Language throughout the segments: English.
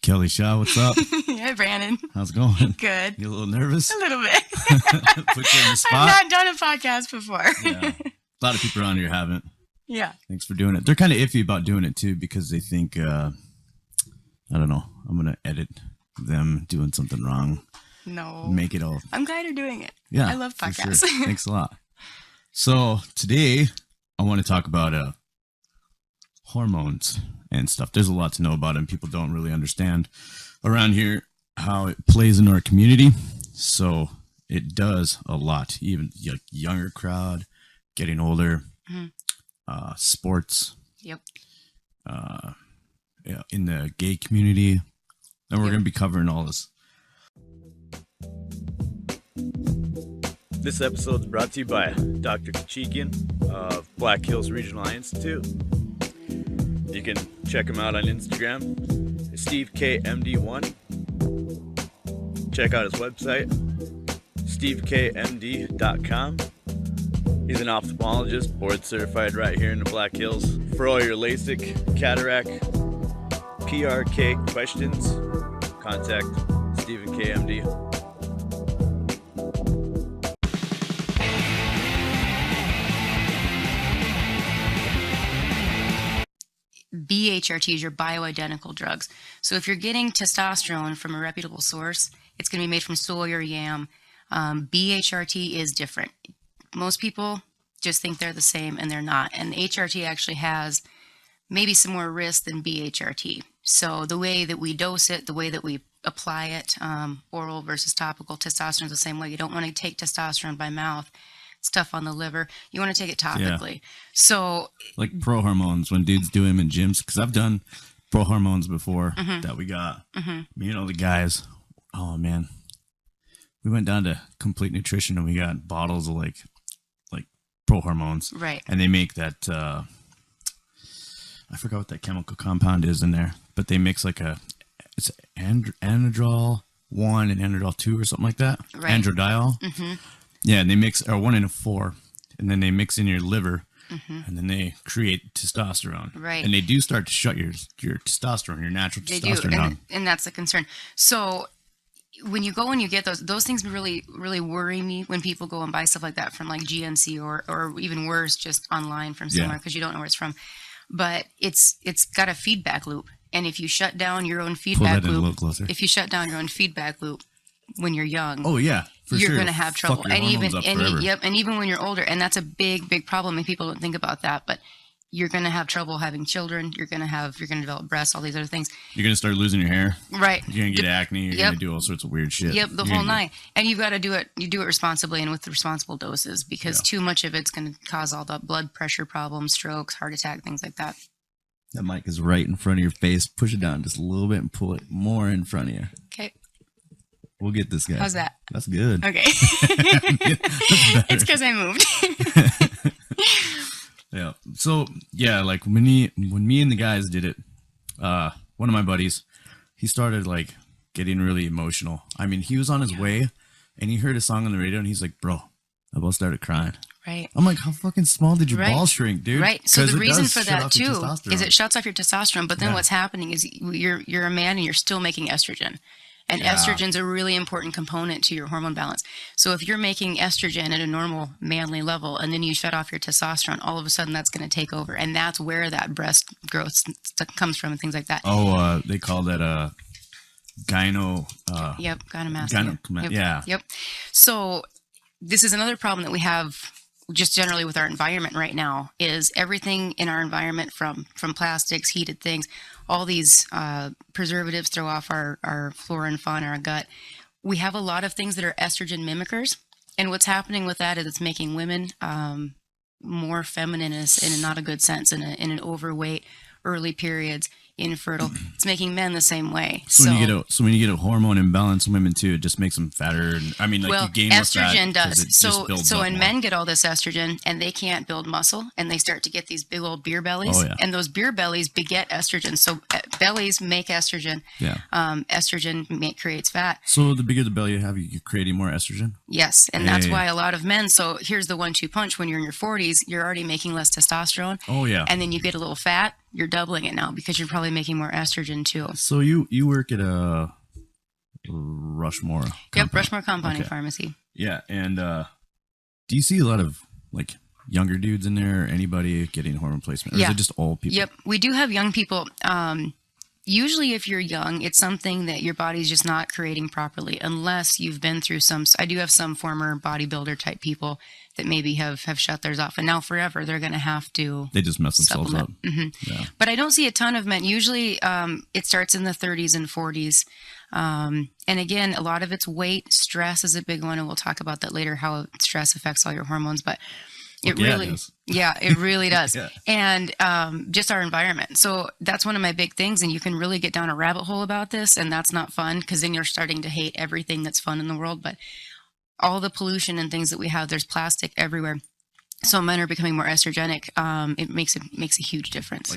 Kelli Shaw, what's up? Hi, Brandon. How's it going? Good. You a little nervous? A little bit. Put you on the spot? I've not done a podcast before. Yeah. A lot of people around here haven't. Yeah. Thanks for doing it. They're kind of iffy about doing it, too, because they think, I don't know, I'm going to edit them doing something wrong. No. Make it all. I'm glad you're doing it. Yeah. I love podcasts. Sure. Thanks a lot. So today, I want to talk about hormones and stuff. There's a lot to know about it, and people don't really understand around here how it plays in our community. So it does a lot, even younger crowd, getting older, sports. Yep. In the gay community. And we're going to be covering all this. This episode is brought to you by Dr. Kachikian of Black Hills Regional Institute. You can check him out on Instagram, SteveKMD1. Check out his website, stevekmd.com. He's an ophthalmologist, board certified right here in the Black Hills. For all your LASIK, cataract, PRK questions, contact Stephen KMD. BHRTs are bioidentical drugs. So if you're getting testosterone from a reputable source, it's going to be made from soy or yam. BHRT is different. Most people just think they're the same, and they're not. And HRT actually has maybe some more risk than BHRT. So the way that we dose it, the way that we apply it, oral versus topical, testosterone is the same way. You don't want to take testosterone by mouth. It's tough on the liver. You want to take it topically. Yeah. So like pro hormones when dudes do them in gyms, because I've done pro hormones before that we got. You know, the guys, oh man, we went down to Complete Nutrition and we got bottles of like pro hormones. Right. And they make that, I forgot what that chemical compound is in there, but they mix like it's anadrol 1 and anadrol 2 or something like that. Right. Androdiol. Yeah, and they mix, or 1 and 4, and then they mix in your liver, and then they create testosterone. Right. And they do start to shut your testosterone, your natural testosterone down. And that's the concern. So when you go and you get those things really, really worry me when people go and buy stuff like that from like GNC or even worse, just online from somewhere because you don't know where it's from. But it's got a feedback loop. And if you shut down your own feedback loop, if you shut down your own feedback loop when you're young, you're going to have trouble. And even when you're older, and that's a big problem, and people don't think about that, but you're going to have trouble having children. You're going to develop breasts, all these other things. You're going to start losing your hair. Right. You're going to get acne. You're going to do all sorts of weird shit. Yep, the whole nine. And you've got to do it. You do it responsibly and with the responsible doses, because too much of it's going to cause all the blood pressure problems, strokes, heart attack, things like that. That mic is right in front of your face. Push it down just a little bit and pull it more in front of you. Okay. We'll get this guy. How's that? That's good. Okay. It's because I moved. Yeah. So yeah, like when me and the guys did it, one of my buddies, he started like getting really emotional. I mean, he was on his way and he heard a song on the radio and he's like, "Bro, I about started crying." Right. I'm like, how fucking small did your balls shrink, dude? Right. So the reason for that too is it shuts off your testosterone, but then what's happening is you're a man and you're still making estrogen. And estrogen's a really important component to your hormone balance. So if you're making estrogen at a normal manly level and then you shut off your testosterone, all of a sudden that's going to take over. And that's where that breast growth comes from and things like that. Oh, they call that gynecomastia. Yep. So this is another problem that we have just generally with our environment right now is everything in our environment from plastics, heated things, all these preservatives throw off our flora and fauna, our gut. We have a lot of things that are estrogen mimickers. And what's happening with that is it's making women more feminine in not a good sense, in an overweight, early periods, infertile. It's making men the same way. So when you get a hormone imbalance in women too, it just makes them fatter. And I mean, like you gain more fat. Estrogen does. So when more. men get all this estrogen and they can't build muscle, and they start to get these big old beer bellies, and those beer bellies beget estrogen. So bellies make estrogen. Yeah. Estrogen creates fat. So the bigger the belly you have, you're creating more estrogen? Yes. And that's why a lot of men, so here's the 1-2 punch. When you're in your 40s, you're already making less testosterone. Oh, yeah. And then you get a little fat, you're doubling it now because you're probably making more estrogen too. So you work at a Rushmore compound. Yep, Rushmore Compounding Pharmacy. Yeah. And do you see a lot of like younger dudes in there, or anybody getting hormone placement? Or is it just old people? Yep. We do have young people. Usually if you're young, it's something that your body's just not creating properly unless you've been through I do have some former bodybuilder type people that maybe have shut theirs off. And now forever, they're going to have to They just mess themselves up. Yeah. But I don't see a ton of men. Usually it starts in the 30s and 40s. And again, a lot of it's weight. Stress is a big one. And we'll talk about that later, how stress affects all your hormones. But it really does. Yeah. And just our environment. So that's one of my big things. And you can really get down a rabbit hole about this. And that's not fun because then you're starting to hate everything that's fun in the world. But all the pollution and things that we have, there's plastic everywhere. So men are becoming more estrogenic. It makes a huge difference.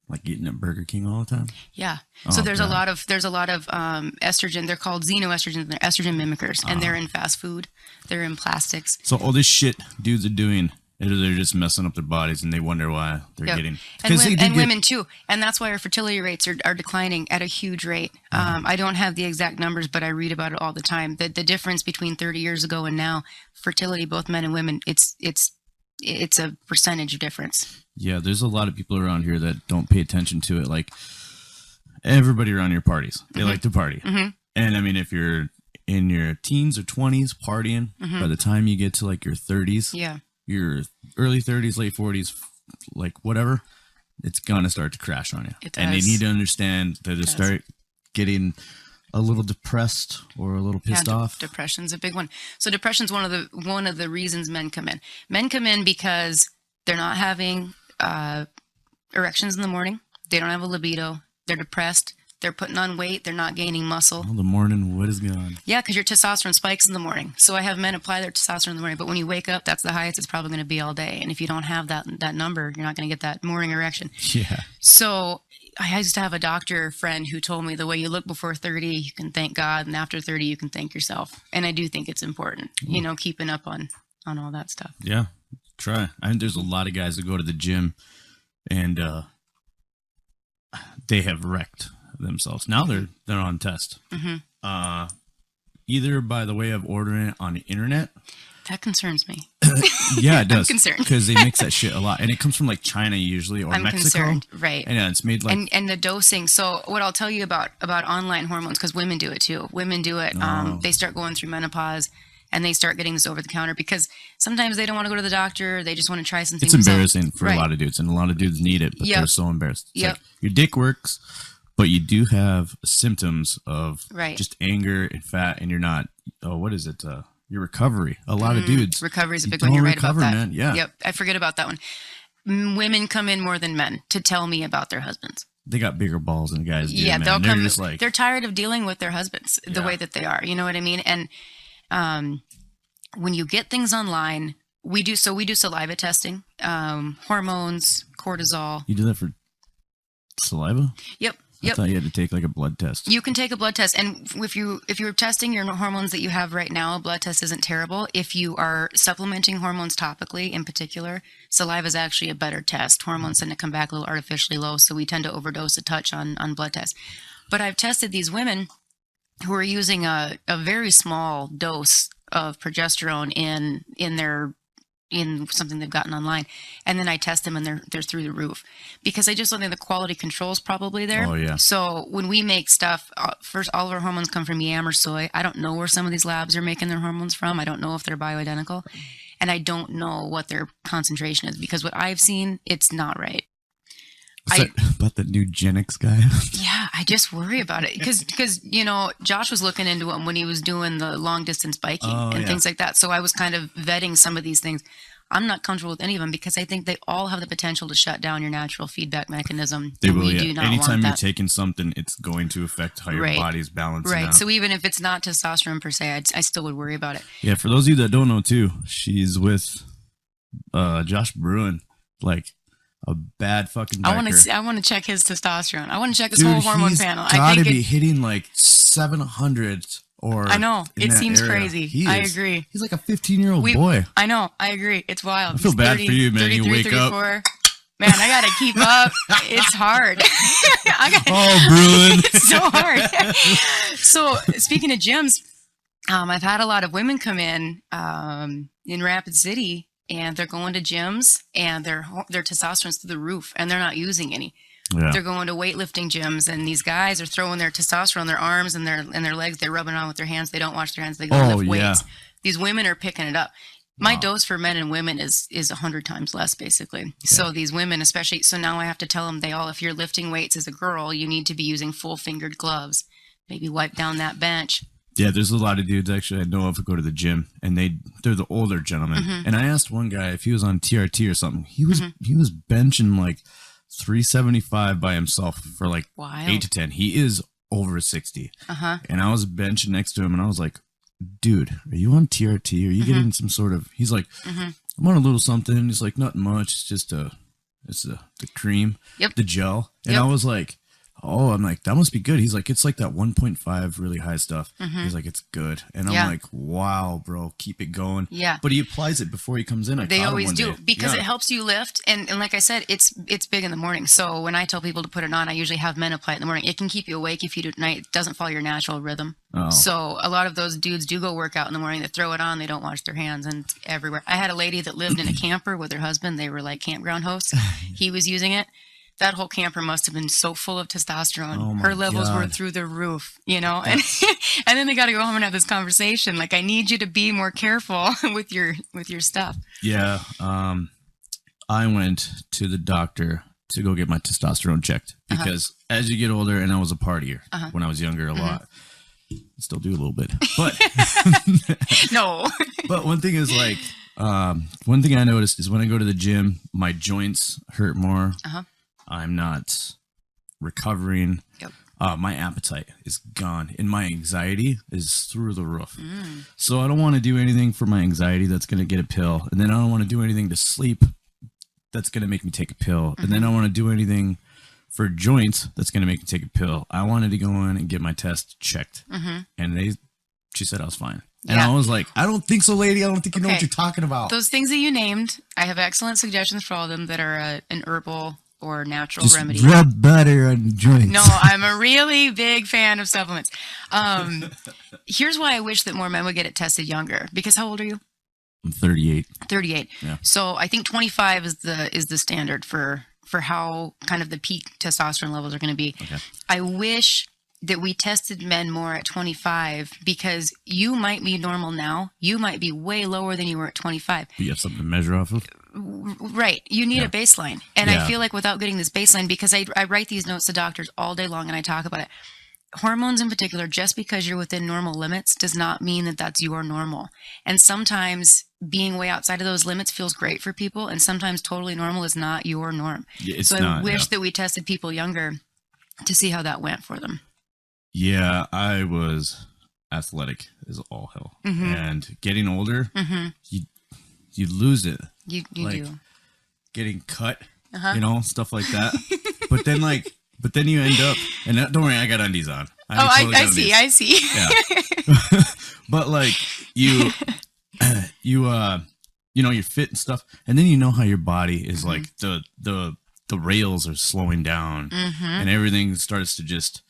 Like eating at Burger King all the time? Yeah. So there's a lot of estrogen. They're called xenoestrogens. They're estrogen mimickers, and they're in fast food. They're in plastics. So all this shit dudes are doing, they're just messing up their bodies, and they wonder why they're getting. And women too. And that's why our fertility rates are declining at a huge rate. I don't have the exact numbers, but I read about it all the time. The difference between 30 years ago and now, fertility, both men and women, it's a percentage difference. Yeah, there's a lot of people around here that don't pay attention to it. Like everybody around your parties, they like to party. And I mean, if you're in your teens or 20s partying, by the time you get to like your 30s, your early 30s, late 40s, like whatever, it's gonna start to crash on you. It does. And they need to understand that they start getting a little depressed or a little pissed off. Depression's a big one. So depression's one of the reasons men come in. Men come in because they're not having erections in the morning. They don't have a libido. They're depressed. They're putting on weight. They're not gaining muscle. Oh, the morning, what is gone? Yeah, because your testosterone spikes in the morning. So I have men apply their testosterone in the morning, but when you wake up, that's the highest it's probably going to be all day. And if you don't have that number, you're not going to get that morning erection. Yeah. So I used to have a doctor friend who told me the way you look before 30, you can thank God, and after 30, you can thank yourself. And I do think it's important, keeping up on all that stuff. Yeah, try. I mean, there's a lot of guys that go to the gym and they have wrecked themselves. Now they're on test. Either by the way of ordering it on the internet. That concerns me. Yeah, it does. I'm concerned. Because they mix that shit a lot. And it comes from like China usually, or I'm Mexico. Concerned. Right. And it's made like... And the dosing. So what I'll tell you about online hormones, because women do it too. Women do it. They start going through menopause and they start getting this over the counter because sometimes they don't want to go to the doctor. They just want to try something. It's embarrassing for a lot of dudes. And a lot of dudes need it, but they're so embarrassed. It's like, your dick works, but you do have symptoms of just anger and fat, and you're not... Oh, what is it? Your recovery. A lot of dudes. Recovery is a big one. You're right about that. Man. Yeah. Yep. I forget about that one. Women come in more than men to tell me about their husbands. They got bigger balls than guys do. Yeah, man. they'll They're come. Just like, they're tired of dealing with their husbands the way that they are. You know what I mean? And when you get things online, we do saliva testing, hormones, cortisol. You do that for saliva? Yep. I thought you had to take like a blood test. You can take a blood test, and if you're testing your hormones that you have right now, a blood test isn't terrible. If you are supplementing hormones topically, in particular, saliva is actually a better test. Hormones tend to come back a little artificially low, so we tend to overdose a touch on blood tests. But I've tested these women who are using a very small dose of progesterone in something they've gotten online, and then I test them and they're through the roof because I just don't think the quality control is probably there. Oh yeah. So when we make stuff, first all of our hormones come from yam or soy. I don't know where some of these labs are making their hormones from. I don't know if they're bioidentical, and I don't know what their concentration is because what I've seen, it's not right. About the eugenics guy? Yeah, I just worry about it because Josh was looking into them when he was doing the long distance biking and things like that. So I was kind of vetting some of these things. I'm not comfortable with any of them because I think they all have the potential to shut down your natural feedback mechanism. They will. Do not Anytime want you're that. taking something, it's going to affect how your body's balancing out. So even if it's not testosterone per se, I still would worry about it. Yeah, for those of you that don't know too, she's with Josh Bruin. Like, a bad fucking biker. I want to check his testosterone. I want to check this whole hormone panel. I think be hitting like 700 or. I know it seems crazy. I agree. He's like a 15-year-old boy. I know. I agree. It's wild. I feel bad for you, man. You wake 34. Up. Man, I gotta keep up. It's hard. Bruin. It's so hard. So speaking of gyms, I've had a lot of women come in Rapid City, and they're going to gyms, and their testosterone's through the roof, and they're not using any. Yeah. They're going to weightlifting gyms, and these guys are throwing their testosterone on their arms and their legs. They're rubbing it on with their hands. They don't wash their hands. They go lift weights. These women are picking it up. My dose for men and women is 100 times less, basically. Yeah. So these women, especially, so now I have to tell them if you're lifting weights as a girl, you need to be using full-fingered gloves. Maybe wipe down that bench. Yeah, there's a lot of dudes actually I know of who go to the gym, and they're the older gentlemen. Mm-hmm. And I asked one guy if he was on TRT or something. He was benching like 375 by himself for like 8 to 10. He is over 60. Uh-huh. And I was benching next to him, and I was like, dude, are you on TRT? Are you getting some sort of... He's like, I'm on a little something. He's like, not much. It's just the cream, the gel. And I was like, I'm like, that must be good. He's like, it's like that 1.5 really high stuff. Mm-hmm. He's like, it's good. And I'm like, wow, bro, keep it going. Yeah. But he applies it before he comes in. They always do because it helps you lift. And like I said, it's big in the morning. So when I tell people to put it on, I usually have men apply it in the morning. It can keep you awake if you do it at night. It doesn't follow your natural rhythm. Oh. So a lot of those dudes do go work out in the morning. They throw it on. They don't wash their hands, and it's everywhere. I had a lady that lived in a camper with her husband. They were like campground hosts. He was using it. That whole camper must have been so full of testosterone. Oh, her levels were through the roof, and then they got to go home and have this conversation. Like, I need you to be more careful with your stuff. Yeah. I went to the doctor to go get my testosterone checked because as you get older, and I was a partier when I was younger a lot. Still do a little bit, but no. But one thing is like, one thing I noticed is when I go to the gym, my joints hurt more. I'm not recovering. Yep. My appetite is gone, and my anxiety is through the roof. So I don't want to do anything for my anxiety that's going to get a pill, and then I don't want to do anything to sleep that's going to make me take a pill, and then I don't want to do anything for joints that's going to make me take a pill. I wanted to go in and get my test checked, and she said I was fine. And I was like, I don't think so, lady. I don't think you know what you're talking about. Those things that you named, I have excellent suggestions for all of them that are an herbal or natural remedy. Rub butter on joints. No, I'm a really big fan of supplements. Here's why I wish that more men would get it tested younger. Because how old are you? I'm 38. 38. Yeah. So I think 25 is the standard for how kind of the peak testosterone levels are going to be. Okay. I wish that we tested men more at 25 because you might be normal now. You might be way lower than you were at 25. You have something to measure off of? Right. You need a baseline. And I feel like without getting this baseline, because I write these notes to doctors all day long and I talk about it. Hormones in particular, just because you're within normal limits does not mean that that's your normal. And sometimes being way outside of those limits feels great for people. And sometimes totally normal is not your norm. So I wish that we tested people younger to see how that went for them. Yeah, I was athletic as all hell. And getting older, you lose it. You like, do. Getting cut, stuff like that. But then you end up, and don't worry, I got undies on. I see. Yeah. But like you're fit and stuff, and then you know how your body is like the rails are slowing down, and everything starts to just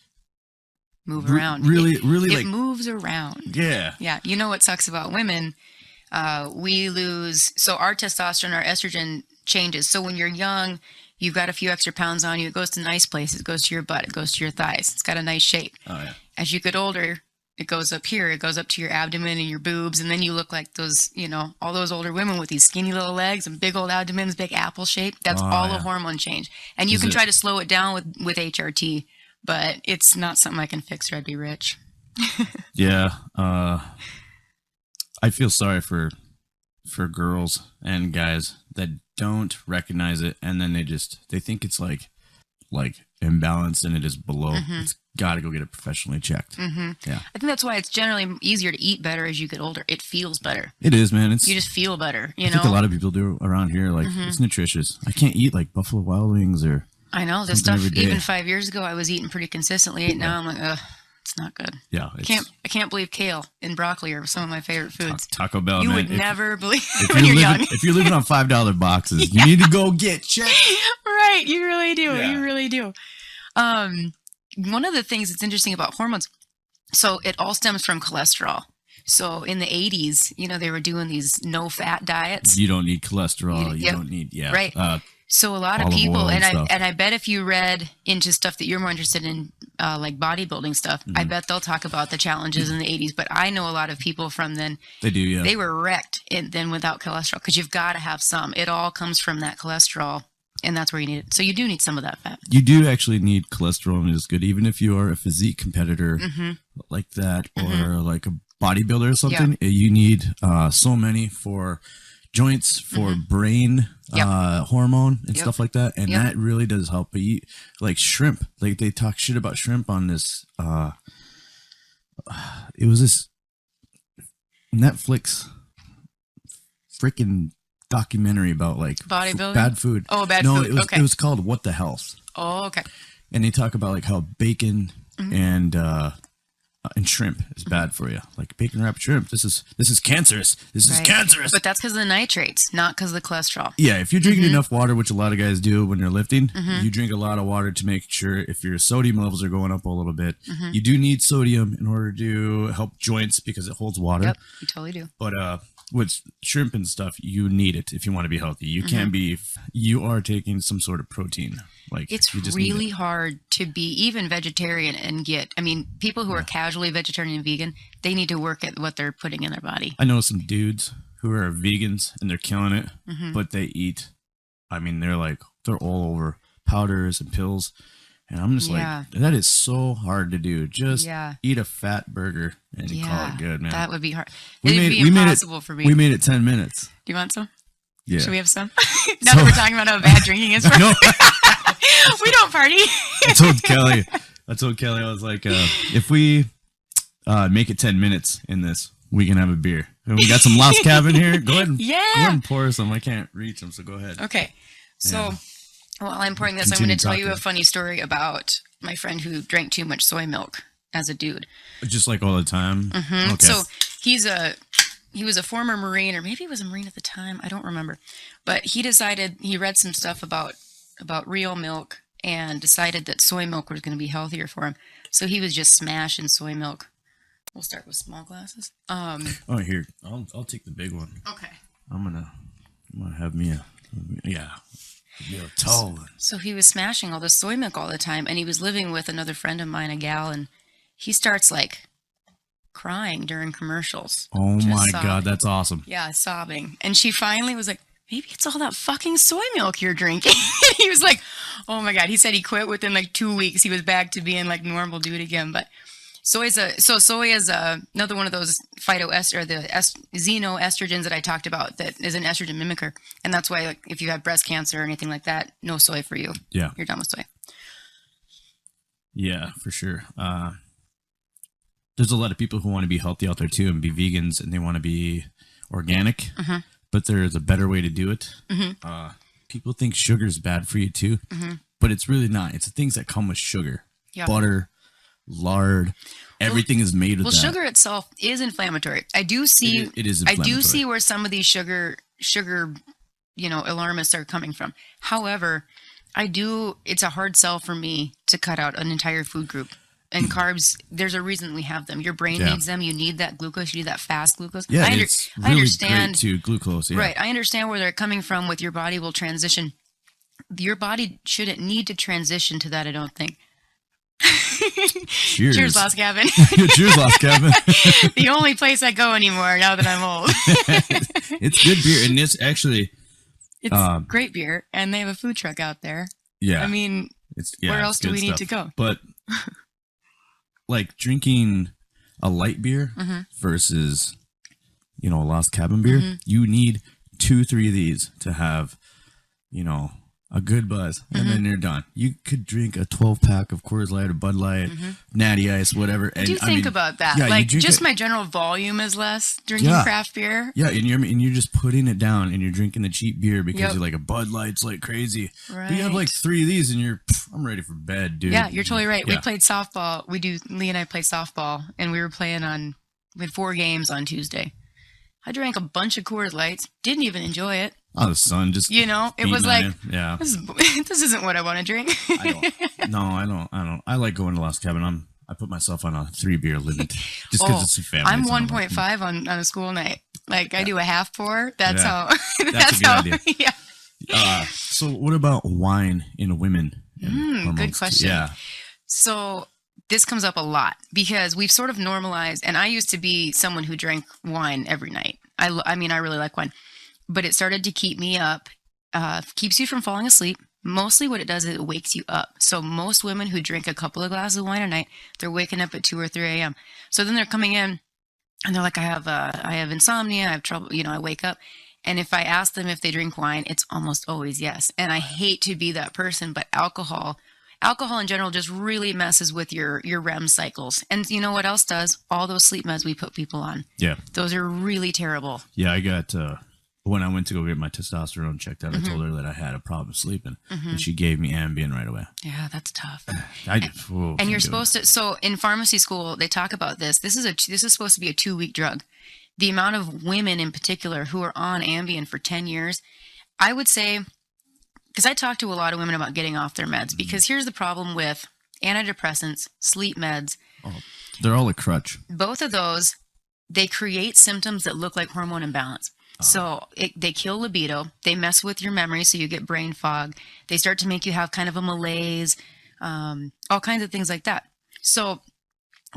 move around. Really, it moves around. Yeah. Yeah. You know what sucks about women? We lose, so our testosterone, our estrogen changes. So when you're young, you've got a few extra pounds on you. It goes to nice places. It goes to your butt. It goes to your thighs. It's got a nice shape. Oh, yeah. As you get older, it goes up here. It goes up to your abdomen and your boobs. And then you look like those, all those older women with these skinny little legs and big old abdomens, big apple shape. That's all a hormone change. And you can try to slow it down with HRT, but it's not something I can fix or I'd be rich. Yeah. I feel sorry for girls and guys that don't recognize it, and then they think it's like like imbalanced and it is below, it's got to go get it professionally checked. Yeah. I think that's why it's generally easier to eat better as you get older. It feels better. It is, man. You just feel better, I think a lot of people do around here. Like, it's nutritious. I can't eat like Buffalo Wild Wings or. I know the stuff. Even 5 years ago, I was eating pretty consistently. Now I'm like, ugh, it's not good. Yeah, I can't believe kale and broccoli are some of my favorite foods. Taco Bell. You man, would never believe if when you're young. If you're living on $5 boxes, you need to go get checked. Right, you really do. Yeah. You really do. One of the things that's interesting about hormones, so it all stems from cholesterol. So in the 80s, they were doing these no-fat diets. You don't need cholesterol. You don't need, right. So a lot of people, and I bet if you read into stuff that you're more interested in, like bodybuilding stuff, I bet they'll talk about the challenges in the 80s. But I know a lot of people from then. They do, yeah. They were wrecked then without cholesterol because you've got to have some. It all comes from that cholesterol, and that's where you need it. So you do need some of that fat. You do actually need cholesterol, and it is good. Even if you are a physique competitor like that or like a bodybuilder or something, you need so many for joints, for brain hormone and stuff like that, and that really does help. But you like shrimp, like they talk shit about shrimp on this it was this Netflix freaking documentary about like bodybuilding, bad food. Oh, bad food. It was called What the Health. Oh, okay. And they talk about like how bacon and shrimp is bad for you. Like bacon wrapped shrimp. This is cancerous. This is cancerous. But that's because of the nitrates, not because of the cholesterol. Yeah, if you're drinking enough water, which a lot of guys do when they're lifting, you drink a lot of water to make sure if your sodium levels are going up a little bit. You do need sodium in order to help joints because it holds water. Yep, you totally do. But with shrimp and stuff, you need it if you want to be healthy. You can't be. You are taking some sort of protein. Like it's really hard to be even vegetarian and get. I mean, people who are casually vegetarian and vegan, they need to work at what they're putting in their body. I know some dudes who are vegans and they're killing it, but they eat. I mean, they're all over powders and pills, and I'm just like, that is so hard to do. Just eat a fat burger and call it good, man. That would be hard. It'd be impossible for me. We made it 10 minutes. Do you want some? Yeah. Should we have some? Now that we're talking about how bad drinking is for us. We don't party. I told Kelli, I was like, if we make it 10 minutes in this, we can have a beer. And we got some Lost Cabin here. Go ahead and pour some. I can't reach them, so go ahead. Okay. So while I'm pouring this, I'm going to tell you a funny story about my friend who drank too much soy milk as a dude. Just like all the time? Okay. So he was a former Marine, or maybe he was a Marine at the time. I don't remember. But he read some stuff about real milk and decided that soy milk was going to be healthier for him. So he was just smashing soy milk. We'll start with small glasses. Here. I'll take the big one. Okay. I'm gonna have me a tall one. So he was smashing all this soy milk all the time, and he was living with another friend of mine, a gal, and he starts like crying during commercials. Oh my God, that's awesome. Yeah, sobbing. And she finally was like, maybe it's all that fucking soy milk you're drinking. He was like, oh my God. He said he quit within like 2 weeks. He was back to being like normal dude again. But soy is another one of those xenoestrogens that I talked about that is an estrogen mimicker. And that's why, like, if you have breast cancer or anything like that, no soy for you. Yeah. You're done with soy. Yeah, for sure. There's a lot of people who want to be healthy out there too and be vegans, and they want to be organic, but there's a better way to do it. People think sugar is bad for you too, but it's really not. It's the things that come with sugar. Yep. Butter, lard, everything is made with that. Well, sugar itself is inflammatory. I do see it is inflammatory. I do see where some of these sugar alarmists are coming from. However, it's a hard sell for me to cut out an entire food group. And carbs, there's a reason we have them. Your brain needs them. You need that glucose. You need that fast glucose. Yeah, it's really great too, glucose. Yeah. Right. I understand where they're coming from with your body will transition. Your body shouldn't need to transition to that, I don't think. Cheers. Cheers, Lost Cabin. Cheers, Lost Cabin. The only place I go anymore now that I'm old. It's good beer. And this actually... It's great beer. And they have a food truck out there. Yeah. I mean, where else do we need to go? But... like drinking a light beer versus, a Lost Cabin beer, you need 2-3 of these to have, a good buzz, and then you're done. You could drink a 12-pack of Coors Light or Bud Light, Natty Ice, whatever. And Do you think about that? Yeah, like, just my general volume is less drinking craft beer. Yeah, and you're just putting it down, and you're drinking the cheap beer because you're like, a Bud Light's like crazy. Right. But you have like 3 of these, and I'm ready for bed, dude. Yeah, you're totally right. Yeah. We played softball. Lee and I played softball, and we were playing we had 4 games on Tuesday. I drank a bunch of Coors Lights, didn't even enjoy it. Oh, the sun just, it was like, yeah. This isn't what I want to drink. I don't. I like going to Lost Cabin. I put myself on a 3-beer limit just because it's a family. I'm 1.5 on a school night. Like I do a half pour. That's how. That's a good idea. Yeah. So what about wine in women? Good question. Yeah. So this comes up a lot because we've sort of normalized, and I used to be someone who drank wine every night. I mean, I really like wine, but it started to keep me up, keeps you from falling asleep. Mostly what it does is it wakes you up. So most women who drink a couple of glasses of wine a night, they're waking up at 2 or 3 a.m. So then they're coming in and they're like, I have insomnia. I have trouble. I wake up. And if I ask them if they drink wine, it's almost always yes. And I hate to be that person, but alcohol in general just really messes with your REM cycles. And you know what else does? All those sleep meds we put people on. Yeah. Those are really terrible. Yeah, I got, when I went to go get my testosterone checked out, I told her that I had a problem sleeping. And she gave me Ambien right away. Yeah, that's tough. And you're supposed to, so in pharmacy school, they talk about this. This is supposed to be a 2-week drug. The amount of women in particular who are on Ambien for 10 years, I would say, because I talk to a lot of women about getting off their meds, because here's the problem with antidepressants, sleep meds. Oh, they're all a crutch. Both of those, they create symptoms that look like hormone imbalance. So they kill libido. They mess with your memory, so you get brain fog. They start to make you have kind of a malaise, all kinds of things like that. So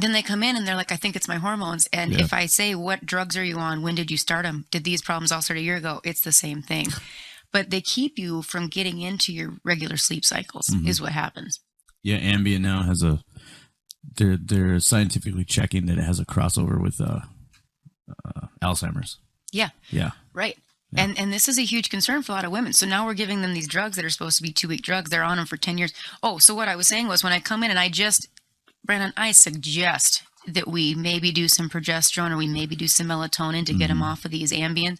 then they come in and they're like, I think it's my hormones. And if I say, what drugs are you on? When did you start them? Did these problems all start a year ago? It's the same thing. But they keep you from getting into your regular sleep cycles is what happens. Yeah, Ambien now has they're scientifically checking that it has a crossover with Alzheimer's. Yeah. Yeah. Right. Yeah. And this is a huge concern for a lot of women. So now we're giving them these drugs that are supposed to be 2-week drugs. They're on them for 10 years. Oh, so what I was saying was when I come in and Brandon, I suggest that we maybe do some progesterone or we maybe do some melatonin to get them off of these Ambien.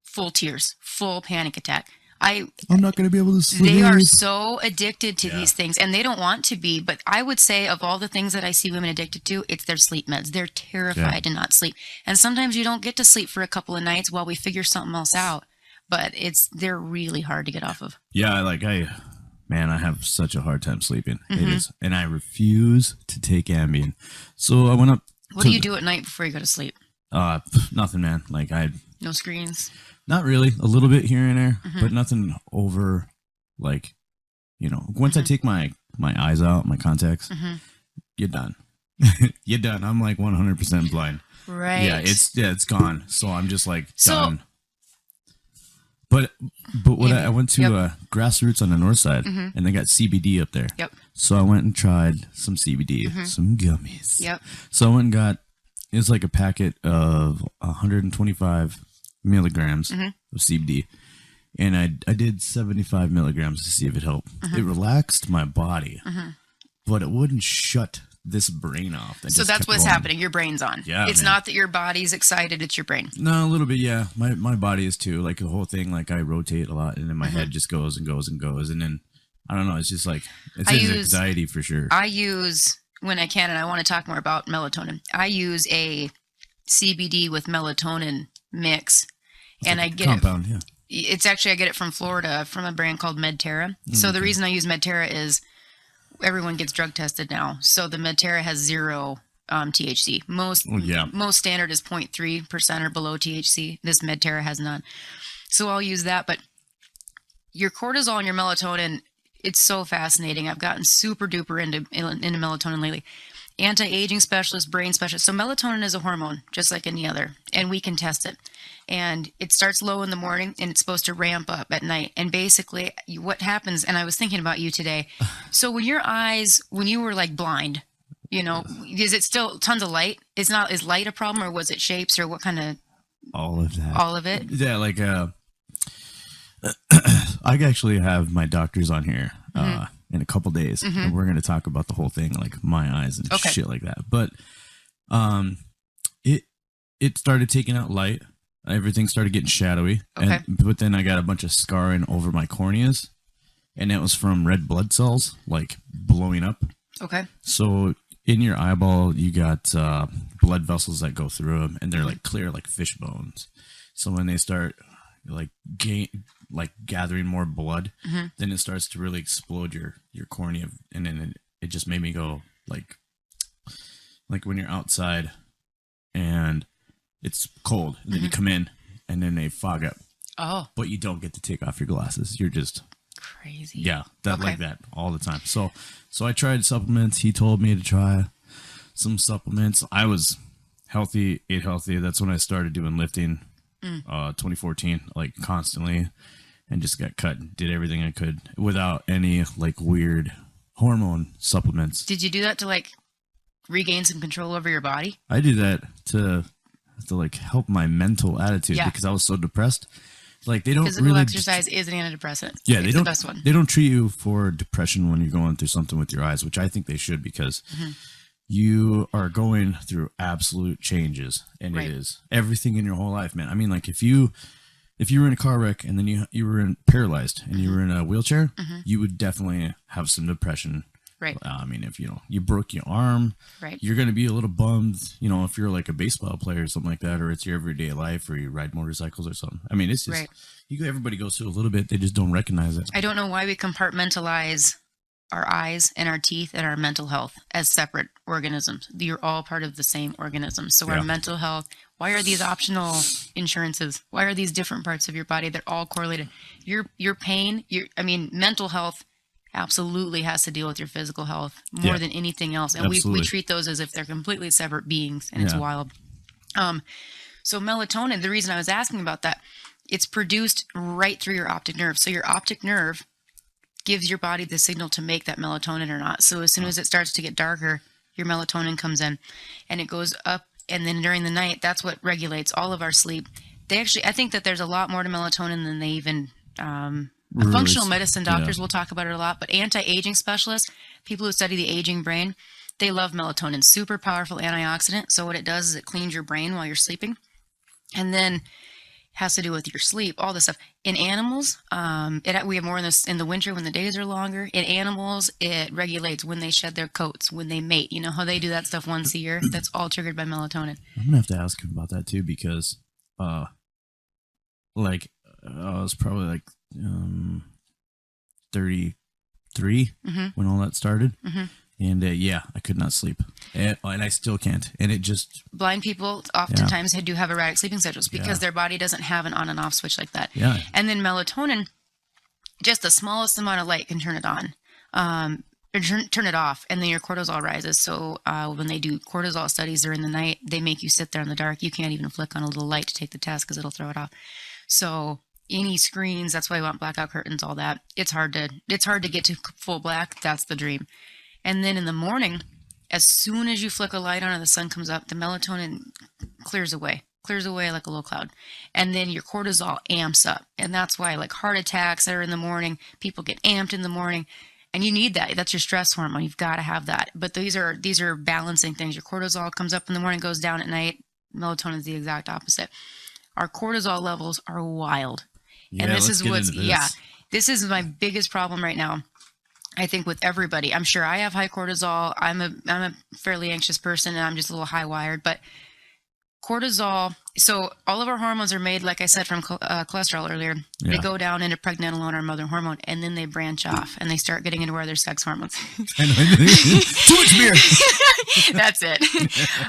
Full tears, full panic attack. I'm not going to be able to sleep. They are so addicted to these things, and they don't want to be. But I would say of all the things that I see women addicted to, it's their sleep meds. They're terrified to not sleep. And sometimes you don't get to sleep for a couple of nights while we figure something else out. But they're really hard to get off of. Yeah, I have such a hard time sleeping. It is. And I refuse to take Ambien. So I went up. What do you do at night before you go to sleep? Nothing, man. No screens? Not really. A little bit here and there, but nothing over, once I take my eyes out, my contacts, you're done. You're done. I'm 100% blind. Right. Yeah, it's gone. So I'm just done. But what I went to Grassroots on the north side, and they got CBD up there. Yep. So I went and tried some CBD, some gummies. Yep. So I went and got, it's like a packet of 125 milligrams of CBD, and I did 75 milligrams to see if it helped. It relaxed my body, but it wouldn't shut this brain off. So that's what's happening. Your brain's on. Yeah, it's not that your body's excited, it's your brain. No, a little bit, yeah. My body is too. The whole thing, I rotate a lot, and then my head just goes and goes and goes, and then I don't know. It's just it's anxiety for sure. I use, when I can, and I want to talk more about melatonin, I use a CBD with melatonin mix. And I get compound, yeah. It's actually, I get it from Florida from a brand called Medterra. So the reason I use Medterra is everyone gets drug tested now. So the Medterra has 0 THC. Most standard is 0.3% or below THC. This Medterra has none. So I'll use that. But your cortisol and your melatonin, it's so fascinating. I've gotten super duper into melatonin lately. Anti-aging specialist, brain specialist. So melatonin is a hormone, just like any other, and we can test it. And it starts low in the morning, and it's supposed to ramp up at night. And basically, what happens, and I was thinking about you today. So when you were blind, is it still tons of light? Is light a problem, or was it shapes, or what kind of? All of that. All of it? Yeah, I actually have my doctors on here in a couple days, and we're going to talk about the whole thing, like my eyes and shit like that. But it started taking out light. Everything started getting shadowy. Okay. But then I got a bunch of scarring over my corneas, and it was from red blood cells, like blowing up. Okay. So in your eyeball, you got blood vessels that go through them, and they're like clear, like fish bones. So when they start like gathering more blood, then it starts to really explode your cornea, and then it just made me go like when you're outside and it's cold, and then you come in, and then they fog up. Oh. But you don't get to take off your glasses. You're just crazy. Yeah, like that all the time. So I tried supplements. He told me to try some supplements. I was healthy, ate healthy. That's when I started doing lifting, 2014, like constantly, and just got cut and did everything I could without any like weird hormone supplements. Did you do that to like regain some control over your body? I did that to like help my mental attitude because I was so depressed. Like they don't physical really exercise is an antidepressant. Yeah, it's they don't. The best one. They don't treat you for depression when you're going through something with your eyes, which I think they should, because you are going through absolute changes, and it is everything in your whole life, man. I mean, like if you were in a car wreck and then you were paralyzed and you were in a wheelchair, you would definitely have some depression. Right. I mean, if you broke your arm, you're going to be a little bummed, if you're like a baseball player or something like that, or it's your everyday life, or you ride motorcycles or something. I mean, it's just, everybody goes through a little bit. They just don't recognize it. I don't know why we compartmentalize our eyes and our teeth and our mental health as separate organisms. You're all part of the same organism. So our mental health, why are these optional insurances? Why are these different parts of your body that all correlated? Your pain, mental health absolutely has to deal with your physical health more than anything else. And we treat those as if they're completely separate beings, and it's wild. So melatonin, the reason I was asking about that, it's produced right through your optic nerve. So your optic nerve gives your body the signal to make that melatonin or not. So as soon as it starts to get darker, your melatonin comes in and it goes up. And then during the night, that's what regulates all of our sleep. I think that there's a lot more to melatonin than they even, functional medicine doctors will talk about it a lot, but anti-aging specialists, people who study the aging brain, they love melatonin. Super powerful antioxidant. So what it does is it cleans your brain while you're sleeping, and then has to do with your sleep, all this stuff. In animals, we have more in the winter when the days are longer. In animals, it regulates when they shed their coats, when they mate. You know how they do that stuff once a year? That's all triggered by melatonin. I'm gonna have to ask him about that too, because I was probably like 33 when all that started, and I could not sleep, and I still can't, and it just blind people oftentimes do have erratic sleeping schedules because their body doesn't have an on and off switch like that. And then melatonin, just the smallest amount of light can turn it on, or turn it off, and then your cortisol rises. So when they do cortisol studies during the night, they make you sit there in the dark. You can't even flick on a little light to take the test because it'll throw it off. So any screens, that's why we want blackout curtains, all that. It's hard to get to full black. That's the dream. And then in the morning, as soon as you flick a light on and the sun comes up, the melatonin clears away like a little cloud. And then your cortisol amps up. And that's why like heart attacks are in the morning. People get amped in the morning. And you need that. That's your stress hormone. You've got to have that. But these are balancing things. Your cortisol comes up in the morning, goes down at night. Melatonin is the exact opposite. Our cortisol levels are wild. And this is my biggest problem right now. I think with everybody, I'm sure I have high cortisol. I'm a fairly anxious person, and I'm just a little high wired, but cortisol. So all of our hormones are made, like I said, from cholesterol earlier. They go down into pregnenolone, our mother hormone, and then they branch off and they start getting into other sex hormones. Too much beer. That's it.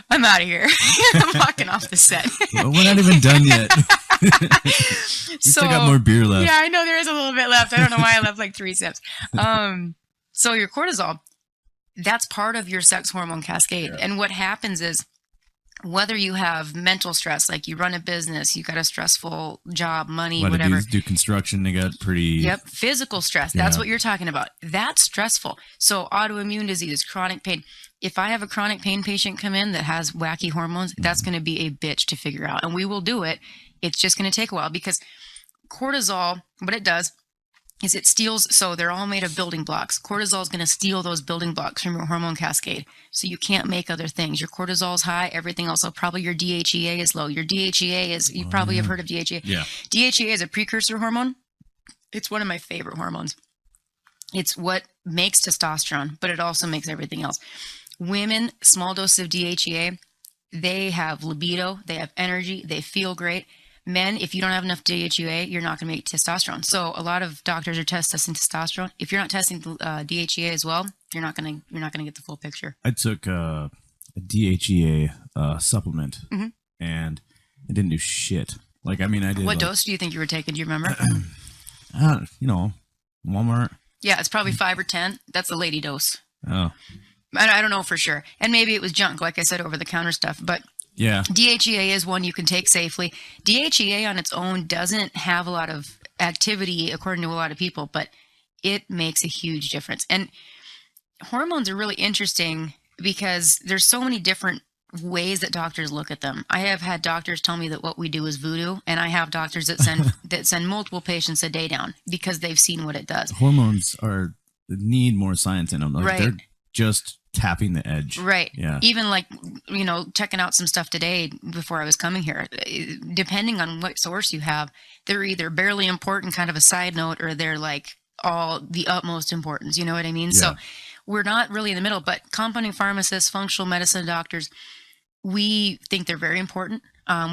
I'm out of here. I'm walking off the set. Well, we're not even done yet. We still got more beer left. Yeah, I know there is a little bit left. I don't know why I left like 3 sips. So your cortisol, that's part of your sex hormone cascade. Yeah. And what happens is, whether you have mental stress, like you run a business, you got a stressful job, money, whatever. Do construction, they got pretty... Yep, physical stress. That's what you're talking about. That's stressful. So autoimmune disease, chronic pain. If I have a chronic pain patient come in that has wacky hormones, that's going to be a bitch to figure out. And we will do it. It's just going to take a while because cortisol, what it does, is it steals, so they're all made of building blocks. Cortisol is going to steal those building blocks from your hormone cascade. So you can't make other things. Your cortisol is high, everything else. So probably your DHEA is low. Your DHEA is, you probably have heard of DHEA. Yeah. DHEA is a precursor hormone. It's one of my favorite hormones. It's what makes testosterone, but it also makes everything else. Women, small doses of DHEA, they have libido, they have energy, they feel great. Men, if you don't have enough DHEA, you're not going to make testosterone. So a lot of doctors are testing testosterone. If you're not testing DHEA as well, you're not going to get the full picture. I took a DHEA supplement, and it didn't do shit. Like, I mean, I did. What dose do you think you were taking? Do you remember? Walmart. Yeah, it's probably 5 or 10. That's the lady dose. Oh. I don't know for sure. And maybe it was junk, like I said, over the counter stuff. But yeah, DHEA is one you can take safely. DHEA on its own doesn't have a lot of activity, according to a lot of people, but it makes a huge difference. And hormones are really interesting because there's so many different ways that doctors look at them. I have had doctors tell me that what we do is voodoo, and I have doctors that send multiple patients a day down because they've seen what it does. Hormones need more science in them. Like, right. They're just tapping the edge. Right. Yeah. Even like, checking out some stuff today before I was coming here, depending on what source you have, they're either barely important, kind of a side note, or they're like all the utmost importance. You know what I mean? Yeah. So we're not really in the middle, but compounding pharmacists, functional medicine doctors, we think they're very important.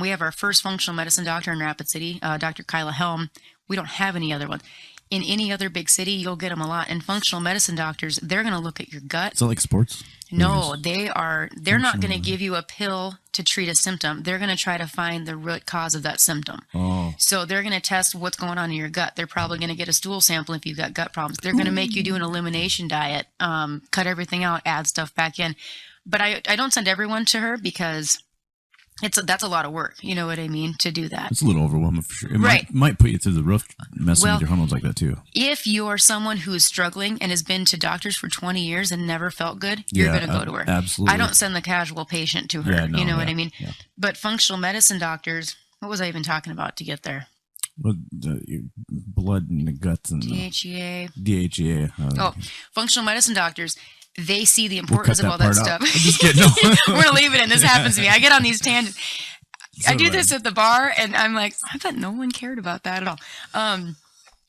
We have our first functional medicine doctor in Rapid City, Dr. Kyla Helm. We don't have any other ones. In any other big city, you'll get them a lot. And functional medicine doctors, they're going to look at your gut. So like sports? No, they're not going to give you a pill to treat a symptom. They're going to try to find the root cause of that symptom. Oh. So they're going to test what's going on in your gut. They're probably going to get a stool sample if you've got gut problems. They're going to make you do an elimination diet, cut everything out, add stuff back in. But I don't send everyone to her because that's a lot of work. You know what I mean? To do that. It's a little overwhelming for sure. It right. might put you through the roof messing with your hormones like that too. If you're someone who is struggling and has been to doctors for 20 years and never felt good, you're going to go to her. Absolutely. I don't send the casual patient to her. Yeah, no, you know what I mean? Yeah. But functional medicine doctors, what was I even talking about to get there? Well, your blood in the guts and DHEA. Functional medicine doctors. They see the importance of all that stuff. I'm just kidding. No. We're going to leave it in. This happens to me. I get on these tangents. I do this at the bar, and I'm like, I bet no one cared about that at all.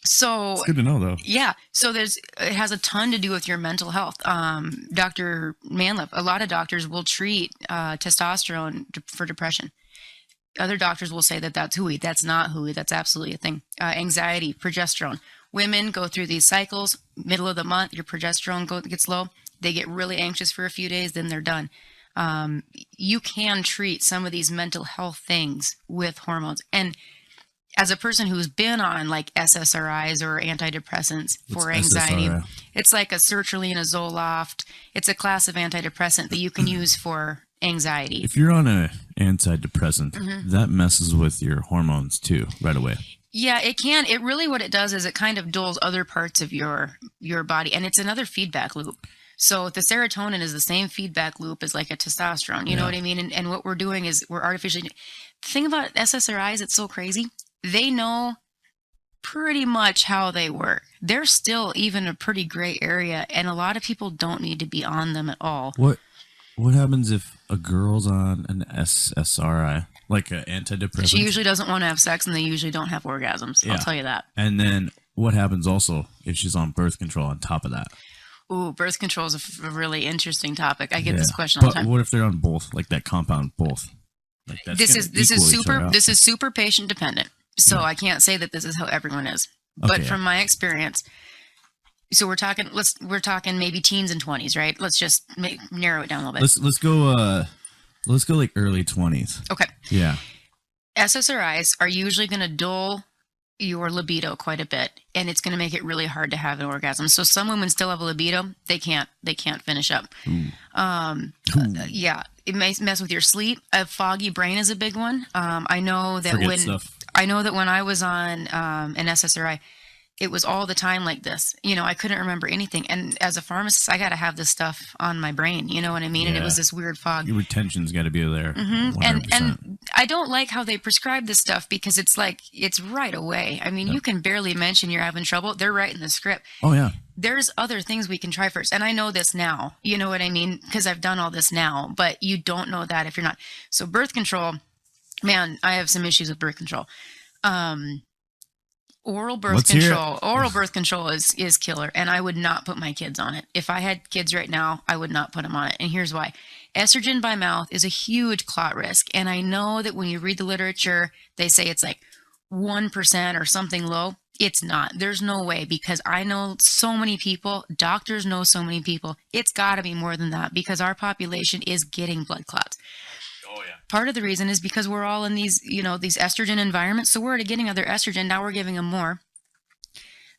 So it's good to know, though. Yeah. So it has a ton to do with your mental health. Dr. Manlip, a lot of doctors will treat testosterone for depression. Other doctors will say that that's hooey. That's not hooey. That's absolutely a thing. Anxiety, progesterone. Women go through these cycles. Middle of the month, your progesterone gets low. They get really anxious for a few days, then they're done. You can treat some of these mental health things with hormones. And as a person who's been on like SSRIs or antidepressants for anxiety, SSRI? It's like a sertraline, a Zoloft. It's a class of antidepressant that you can use for anxiety. If you're on an antidepressant, that messes with your hormones too, right away. Yeah, it can. It really, what it does is it kind of dulls other parts of your body, and it's another feedback loop. So the serotonin is the same feedback loop as like a testosterone. You know what I mean? And what we're doing is we're artificially. The thing about SSRIs, it's so crazy. They know pretty much how they work. They're still even a pretty gray area, and a lot of people don't need to be on them at all. What happens if a girl's on an SSRI, like an antidepressant? She usually doesn't want to have sex, and they usually don't have orgasms. I'll tell you that. And then what happens also if she's on birth control on top of that? Ooh, birth control is a really interesting topic. I get this question all the time. But what if they're on both, like that compound both? Like this is super patient dependent. So I can't say that this is how everyone is. But from my experience, so we're talking maybe teens and 20s, right? Let's just narrow it down a little bit. Let's go like early 20s. Okay. Yeah. SSRIs are usually going to dull your libido quite a bit, and it's going to make it really hard to have an orgasm. So some women still have a libido; they can't finish up. Yeah, it may mess with your sleep. A foggy brain is a big one. I know that when I was on an SSRI, it was all the time like this. You know, I couldn't remember anything. And as a pharmacist, I got to have this stuff on my brain. You know what I mean? And it was this weird fog. Your retention's got to be there. And I don't like how they prescribe this stuff because it's like, it's right away. I mean, you can barely mention you're having trouble. They're writing the script. Oh, yeah. There's other things we can try first. And I know this now. You know what I mean? Because I've done all this now. But you don't know that if you're not. So birth control, man, I have some issues with birth control. Oral birth control is killer, and I would not put my kids on it. If I had kids right now, I would not put them on it, and here's why. Estrogen by mouth is a huge clot risk, and I know that when you read the literature, they say it's like 1% or something low. It's not. There's no way, because I know so many people, doctors know so many people. It's got to be more than that, because our population is getting blood clots. Oh, yeah. Part of the reason is because we're all in these, you know, these estrogen environments. So we're already getting other estrogen. Now we're giving them more.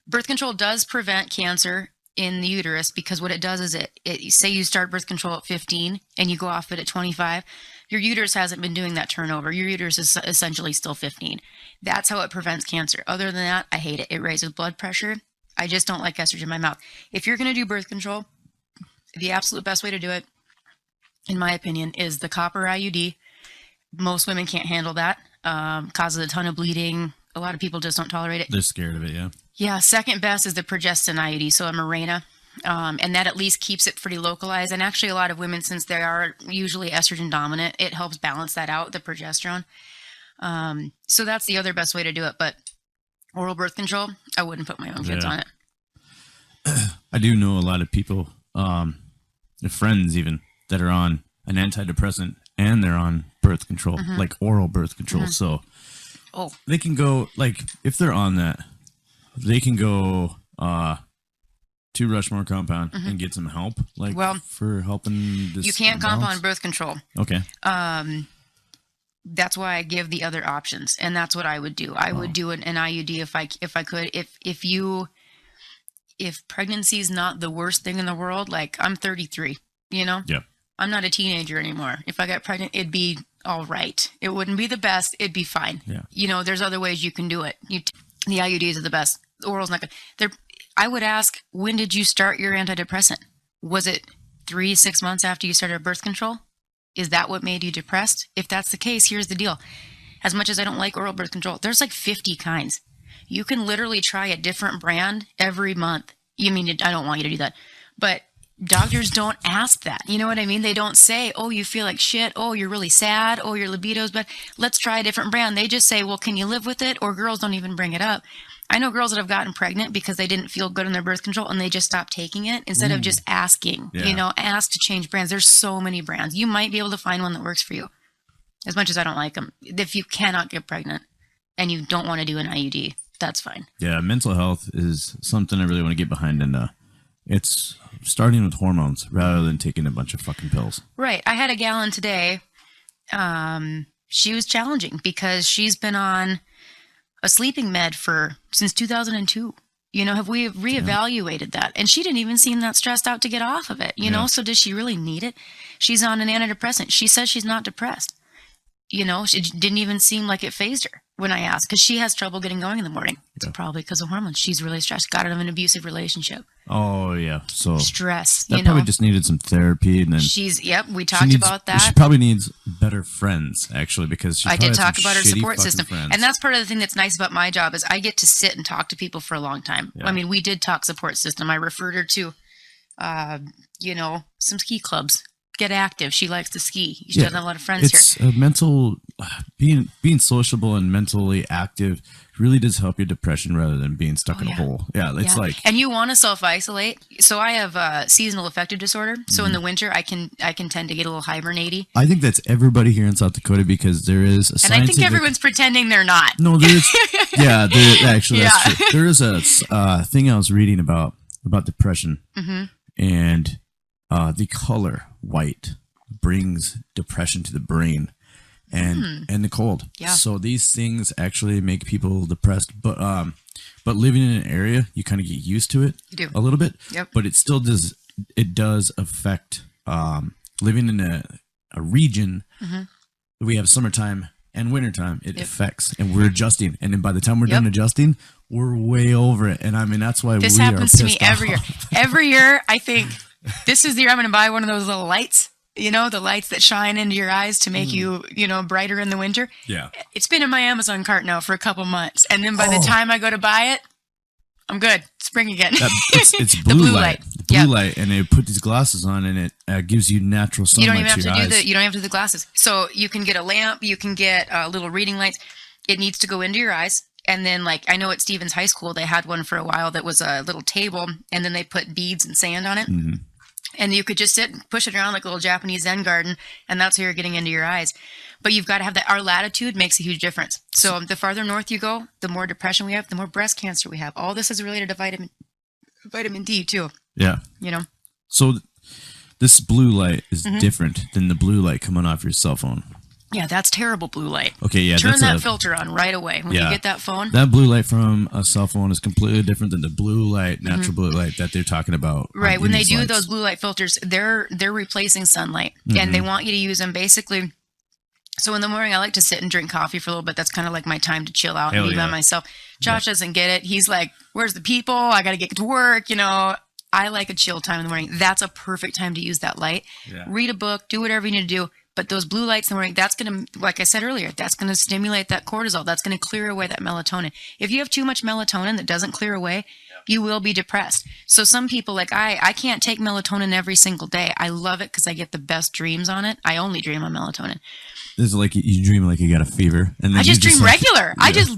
Birth control does prevent cancer in the uterus, because what it does is it say you start birth control at 15 and you go off it at 25. Your uterus hasn't been doing that turnover. Your uterus is essentially still 15. That's how it prevents cancer. Other than that, I hate it. It raises blood pressure. I just don't like estrogen in my mouth. If you're going to do birth control, the absolute best way to do it, in my opinion, is the copper IUD. Most women can't handle that. Causes a ton of bleeding. A lot of people just don't tolerate it. They're scared of it, yeah. Yeah, second best is the progestin IUD, so a Mirena. And that at least keeps it pretty localized. And actually a lot of women, since they are usually estrogen dominant, it helps balance that out, the progesterone. So that's the other best way to do it. But oral birth control, I wouldn't put my own kids on it. I do know a lot of people, friends even, that are on an antidepressant and they're on birth control, like oral birth control. So they can go, like, if they're on that, they can go to Rushmore compound and get some help, like, for helping this. You can't compound birth control. Okay. That's why I give the other options, and that's what I would do. I would do an IUD if I could. If pregnancy is not the worst thing in the world, like, I'm 33, you know? Yeah. I'm not a teenager anymore. If I got pregnant, it'd be all right. It wouldn't be the best. It'd be fine. Yeah. You know, there's other ways you can do it. The IUDs are the best. The oral's not good. I would ask, when did you start your antidepressant? Was it 3-6 months after you started birth control? Is that what made you depressed? If that's the case, here's the deal. As much as I don't like oral birth control, there's like 50 kinds. You can literally try a different brand every month. I mean, I don't want you to do that, but doctors don't ask that. You know what I mean? They don't say, oh, you feel like shit. Oh, you're really sad. Oh, your libido's bad. Let's try a different brand. They just say, well, can you live with it? Or girls don't even bring it up. I know girls that have gotten pregnant because they didn't feel good on their birth control and they just stopped taking it instead of just asking, ask to change brands. There's so many brands. You might be able to find one that works for you. As much as I don't like them. If you cannot get pregnant and you don't want to do an IUD, that's fine. Yeah, mental health is something I really want to get behind, and it's starting with hormones rather than taking a bunch of fucking pills. Right. I had a gal in today. She was challenging because she's been on a sleeping med since 2002. You know, have we reevaluated that? And she didn't even seem that stressed out to get off of it, you know? So does she really need it? She's on an antidepressant. She says she's not depressed. You know, it didn't even seem like it fazed her when I asked, because she has trouble getting going in the morning. It's probably because of hormones. She's really stressed. Got out of an abusive relationship. Oh, yeah. So stress. That probably just needed some therapy. And then we talked about that. She probably needs better friends, actually, because I did talk about her support system. Friends. And that's part of the thing that's nice about my job is I get to sit and talk to people for a long time. Yeah. I mean, we did talk support system. I referred her to, some ski clubs. Get active. She likes to ski. She doesn't have a lot of friends here. It's mental, being sociable and mentally active really does help your depression rather than being stuck in a hole. Yeah, it's like. And you want to self-isolate. So I have seasonal affective disorder. So in the winter, I can tend to get a little hibernating. I think that's everybody here in South Dakota, because there is a scientific. And I think everyone's pretending they're not. No, there is. Actually, that's true. There is a thing I was reading about depression, and the color white brings depression to the brain and the cold. Yeah. So these things actually make people depressed. But living in an area, you kind of get used to it. You do. A little bit. Yep. But it still does. It does affect living in a region. We have summertime and wintertime, it affects, and we're adjusting. And then by the time we're done adjusting, we're way over it. And I mean, that's why this happens to me every year. Every year, I think this is the year I'm going to buy one of those little lights, you know, the lights that shine into your eyes to make you, you know, brighter in the winter. Yeah. It's been in my Amazon cart now for a couple months. And then by the time I go to buy it, I'm good. Spring again. It's blue light. Blue light, and they put these glasses on, and it gives you natural sunlight. You don't even have to to your do eyes. you don't have to do the glasses. So you can get a lamp. You can get little reading lights. It needs to go into your eyes. And then, like, I know at Stevens High School, they had one for a while that was a little table, and then they put beads and sand on it. Mm-hmm. And you could just sit and push it around like a little Japanese Zen garden, and that's how you're getting into your eyes. But you've got to have that. Our latitude makes a huge difference. So the farther north you go, the more depression we have, the more breast cancer we have. All this is related to vitamin D, too. Yeah. You know? So this blue light is different than the blue light coming off your cell phone. Yeah, that's terrible blue light. Okay, yeah. Turn that filter on right away when you get that phone. That blue light from a cell phone is completely different than the blue light, natural blue light that they're talking about. Right. When they do those blue light filters, they're replacing sunlight, and they want you to use them basically. So in the morning, I like to sit and drink coffee for a little bit. That's kind of like my time to chill out and be by myself. Josh doesn't get it. He's like, where's the people? I got to get to work. You know, I like a chill time in the morning. That's a perfect time to use that light. Yeah. Read a book, do whatever you need to do. But those blue lights in the morning, that's going to, like I said earlier, that's going to stimulate that cortisol. That's going to clear away that melatonin. If you have too much melatonin that doesn't clear away, you will be depressed. So some people, like I can't take melatonin every single day. I love it because I get the best dreams on it. I only dream on melatonin. This is like you dream like you got a fever, and then I just dream regular. I just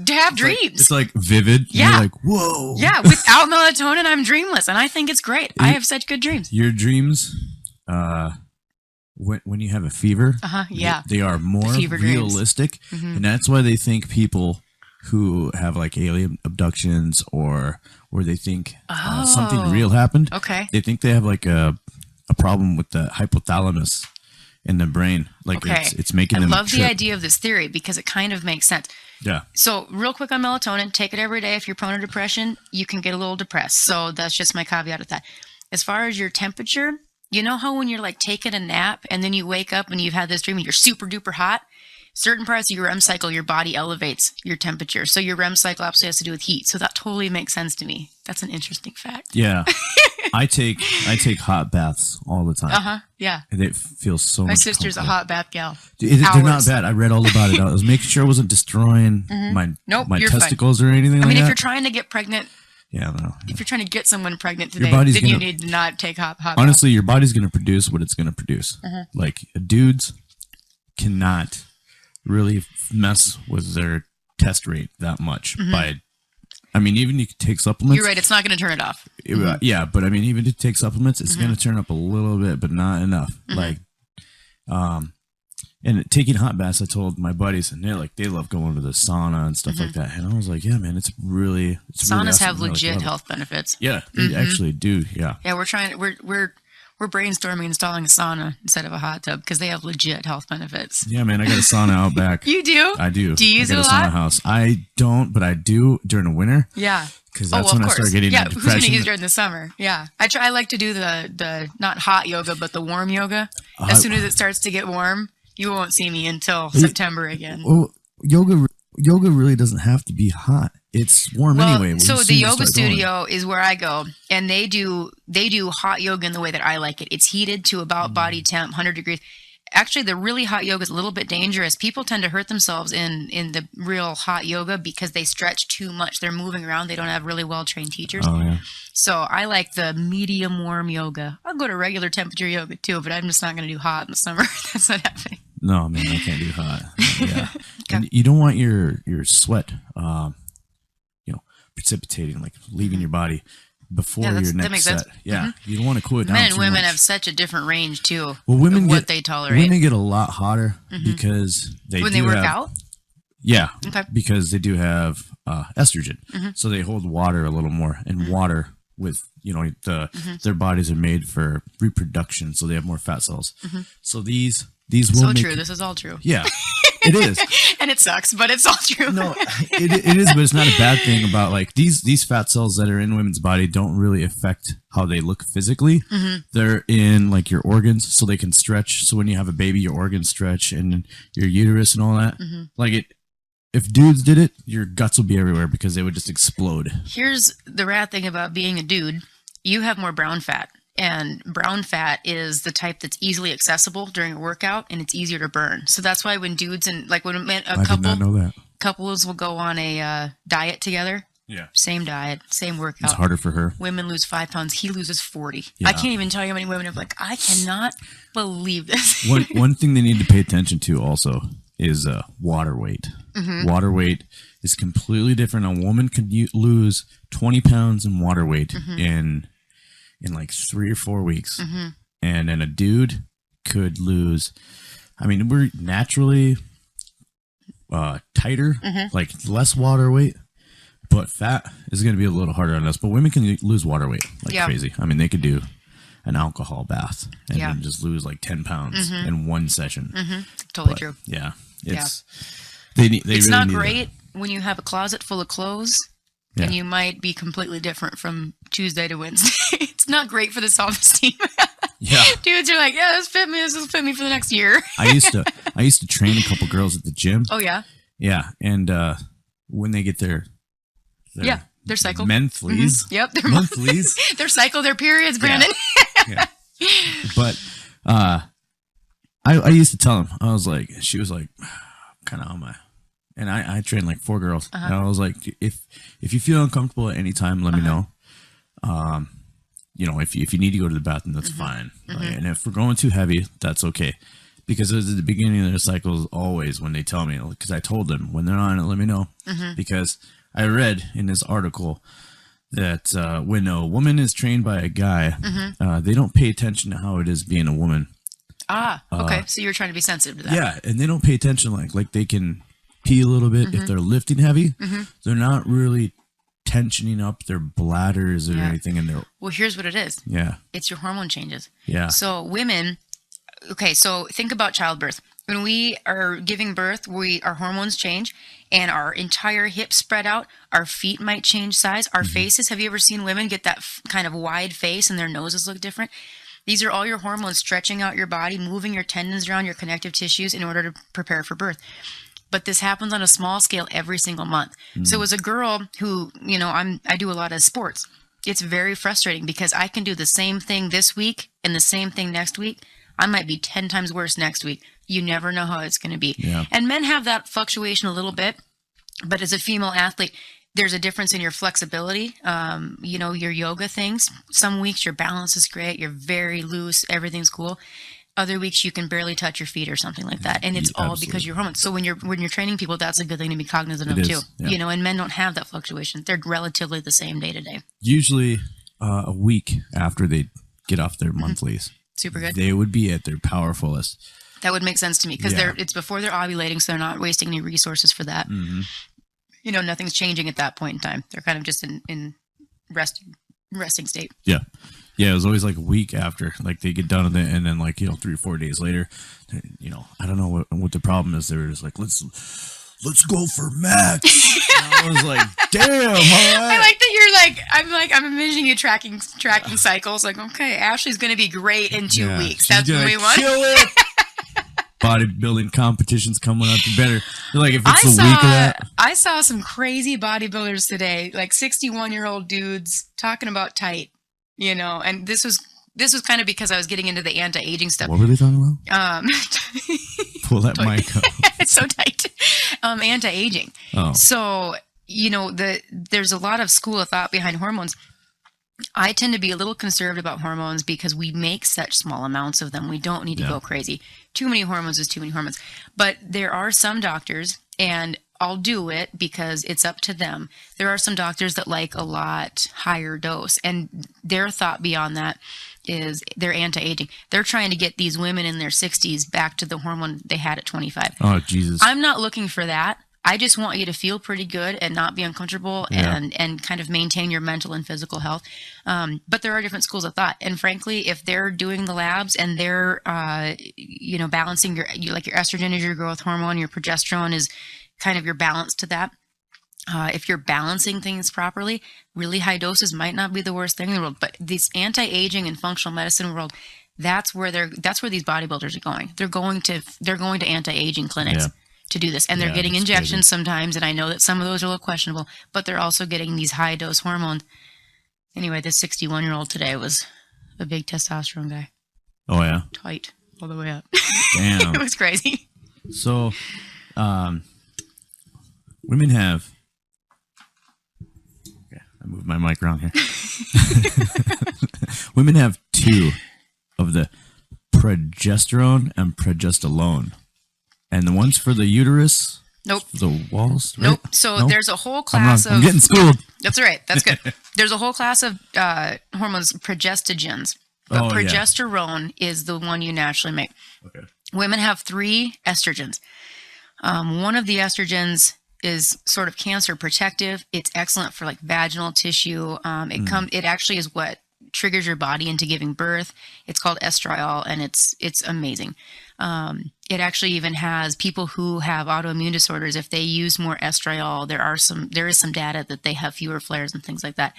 have dreams. It's like vivid. Yeah. You're like, whoa. Yeah. Without melatonin, I'm dreamless, and I think it's great. I have such good dreams. Your dreams, when you have a fever, they are more realistic, and that's why they think people who have like alien abductions or they think something real happened. Okay. They think they have like a problem with the hypothalamus in the brain. Like it's making them I love the idea of this theory because it kind of makes sense. Yeah. So real quick on melatonin, take it every day. If you're prone to depression, you can get a little depressed. So that's just my caveat with that. As far as your temperature, you know how when you're like taking a nap and then you wake up and you've had this dream and you're super duper hot? Certain parts of your REM cycle, your body elevates your temperature. So your REM cycle absolutely has to do with heat. So that totally makes sense to me. That's an interesting fact. Yeah. I take hot baths all the time. Yeah. And it feels so much My sister's a hot bath gal. They're not bad. I read all about it. I was making sure I wasn't destroying my testicles or anything like that. I mean, if you're trying to get pregnant, no. If you're trying to get someone pregnant today, then you need to not take hot baths. Honestly, your body's going to produce what it's going to produce. Like dudes cannot really mess with their test rate that much I mean, even you can take supplements. You're right. It's not going to turn it off. Yeah, but I mean, even to take supplements, it's going to turn up a little bit, but not enough. Like, and taking hot baths, I told my buddies, and they're like, they love going to the sauna and stuff like that. And I was like, yeah, man, it's really saunas have legit health benefits. Yeah, they actually do. Yeah. Yeah, we're brainstorming installing a sauna instead of a hot tub because they have legit health benefits. Yeah, man, I got a sauna out back. You do? I do. Do you use it a lot? Sauna house. I don't, but I do during the winter. Yeah. Because that's when I start getting depression. Who's going to use during the summer? Yeah. I like to do the not hot yoga, but the warm yoga. As soon as it starts to get warm, you won't see me until September again. Well, yoga really doesn't have to be hot. It's warm anyway. So the yoga studio is where I go, and they do hot yoga in the way that I like it. It's heated to about body temp, 100 degrees. Actually, the really hot yoga is a little bit dangerous. People tend to hurt themselves in the real hot yoga because they stretch too much. They're moving around. They don't have really well-trained teachers. Oh, yeah. So I like the medium warm yoga. I'll go to regular temperature yoga too, but I'm just not going to do hot in the summer. That's not happening. No, man, I can't do hot. Yeah. And you don't want your sweat, precipitating, like leaving your body before your next set. Yeah, you don't want to cool it down. Men and women have such a different range too. Well, women what they tolerate. Women get a lot hotter because they work out. Yeah, because they do have estrogen, so they hold water a little more, and water with their bodies are made for reproduction, so they have more fat cells. So these these will So make, true. This is all true. Yeah, it is. And it sucks, but it's all true. No, it is, but it's not a bad thing about like these fat cells that are in women's body don't really affect how they look physically. They're in like your organs, so they can stretch. So when you have a baby, your organs stretch and your uterus and all that. Like it, if dudes did it, your guts would be everywhere because they would just explode. Here's the rad thing about being a dude. You have more brown fat. And brown fat is the type that's easily accessible during a workout, and it's easier to burn. So that's why when dudes and like when I did not know that. couples will go on a diet together. Yeah. Same diet, same workout. It's harder for her. Women lose 5 pounds. He loses 40. Yeah. I can't even tell you how many women are like, I cannot believe this. One thing they need to pay attention to also is water weight. Water weight is completely different. A woman can lose 20 pounds in water weight in like 3 or 4 weeks. And then a dude could lose, I mean, we're naturally tighter, like less water weight, but fat is going to be a little harder on us. But women can lose water weight like crazy. I mean, they could do an alcohol bath and then just lose like 10 pounds in one session. Totally But, true. Yeah. It's, they It's really not need great when you have a closet full of clothes and you might be completely different from Tuesday to Wednesday. It's not great for the self-esteem. Yeah. Dudes are like, yeah, this will fit me for the next year. I used to train a couple girls at the gym. Oh, yeah? Yeah. And when they get their cycle. Monthlies. Yep. Their monthlies. Their cycle, their periods, Brandon. Yeah. But I used to tell him, I was like, she was like, kind of on my, and I trained like 4 girls. And I was like, if you feel uncomfortable at any time, let me know. You know, if you need to go to the bathroom, that's fine. Right? And if we're going too heavy, that's okay. Because it was at the beginning of their cycles always when they tell me, because I told them when they're on it, let me know. Because I read in this article that when a woman is trained by a guy, they don't pay attention to how it is being a woman. Okay. So you're trying to be sensitive to that. Yeah, and they don't pay attention like they can pee a little bit if they're lifting heavy. They're not really tensioning up their bladders or anything in their. Well, here's what it is. Yeah. It's your hormone changes. Yeah. So women, okay, so think about childbirth. When we are giving birth, our hormones change and our entire hips spread out. Our feet might change size. Our faces, have you ever seen women get that kind of wide face and their noses look different? These are all your hormones stretching out your body, moving your tendons around, your connective tissues in order to prepare for birth. But this happens on a small scale every single month. So as a girl who, you know, I do a lot of sports, it's very frustrating because I can do the same thing this week and the same thing next week. I might be 10 times worse next week. You never know how it's going to be. Yeah. And men have that fluctuation a little bit, but as a female athlete, there's a difference in your flexibility. You know, your yoga things. Some weeks your balance is great. You're very loose. Everything's cool. Other weeks you can barely touch your feet or something like that. And it's all because of your hormones. So when you're training people, that's a good thing to be cognizant of too. Yeah. You know, and men don't have that fluctuation. They're relatively the same day to day. Usually a week after they get off their monthlies. Super good. They would be at their powerfulest. That would make sense to me because it's before they're ovulating, so they're not wasting any resources for that. You know, nothing's changing at that point in time. They're kind of just in resting state. Yeah. Yeah, it was always like a week after, like they get done with it, and then like, you know, 3 or 4 days later, you know, I don't know what the problem is. They were just like, let's go for max. And I was like, damn, all right. I like that you're I'm imagining you tracking cycles. Like, okay, Ashley's going to be great in 2 weeks. That's what we want. Kill it. Bodybuilding competitions coming up better. Like if it's the week of that. I saw some crazy bodybuilders today, like 61-year-old dudes talking about tight, you know, and this was kind of because I was getting into the anti-aging stuff. What were they talking about? Pull that mic up. It's so tight. Anti-aging. Oh. So, you know, there's a lot of school of thought behind hormones. I tend to be a little conservative about hormones because we make such small amounts of them. We don't need to go crazy. Too many hormones is too many hormones. But there are some doctors, and I'll do it because it's up to them. There are some doctors that like a lot higher dose, and their thought beyond that is they're anti-aging. They're trying to get these women in their 60s back to the hormone they had at 25. Oh, Jesus. I'm not looking for that. I just want you to feel pretty good and not be uncomfortable and kind of maintain your mental and physical health. But there are different schools of thought. And frankly, if they're doing the labs and they're, balancing your estrogen is your growth hormone, your progesterone is kind of your balance to that. If you're balancing things properly, really high doses might not be the worst thing in the world. But this anti-aging and functional medicine world, that's where these bodybuilders are going. They're going to anti-aging clinics to do this, and they're getting injections sometimes. And I know that some of those are a little questionable, but they're also getting these high dose hormones. Anyway, this 61-year-old today was a big testosterone guy. Oh yeah, tight all the way up. Damn, it was crazy. So, women have. Okay, I moved my mic around here. Women have two of the progesterone and progesterone, and the ones for the uterus. Nope. The walls. Right? Nope. So there's a whole class I'm getting schooled. That's all right. That's good. There's a whole class of hormones, progestogens. But progesterone is the one you naturally make. Okay. Women have 3 estrogens. One of the estrogens is sort of cancer protective. It's excellent for like vaginal tissue. It actually is what triggers your body into giving birth. It's called estriol, and it's amazing. It actually even has people who have autoimmune disorders. If they use more estriol, there is some data that they have fewer flares and things like that.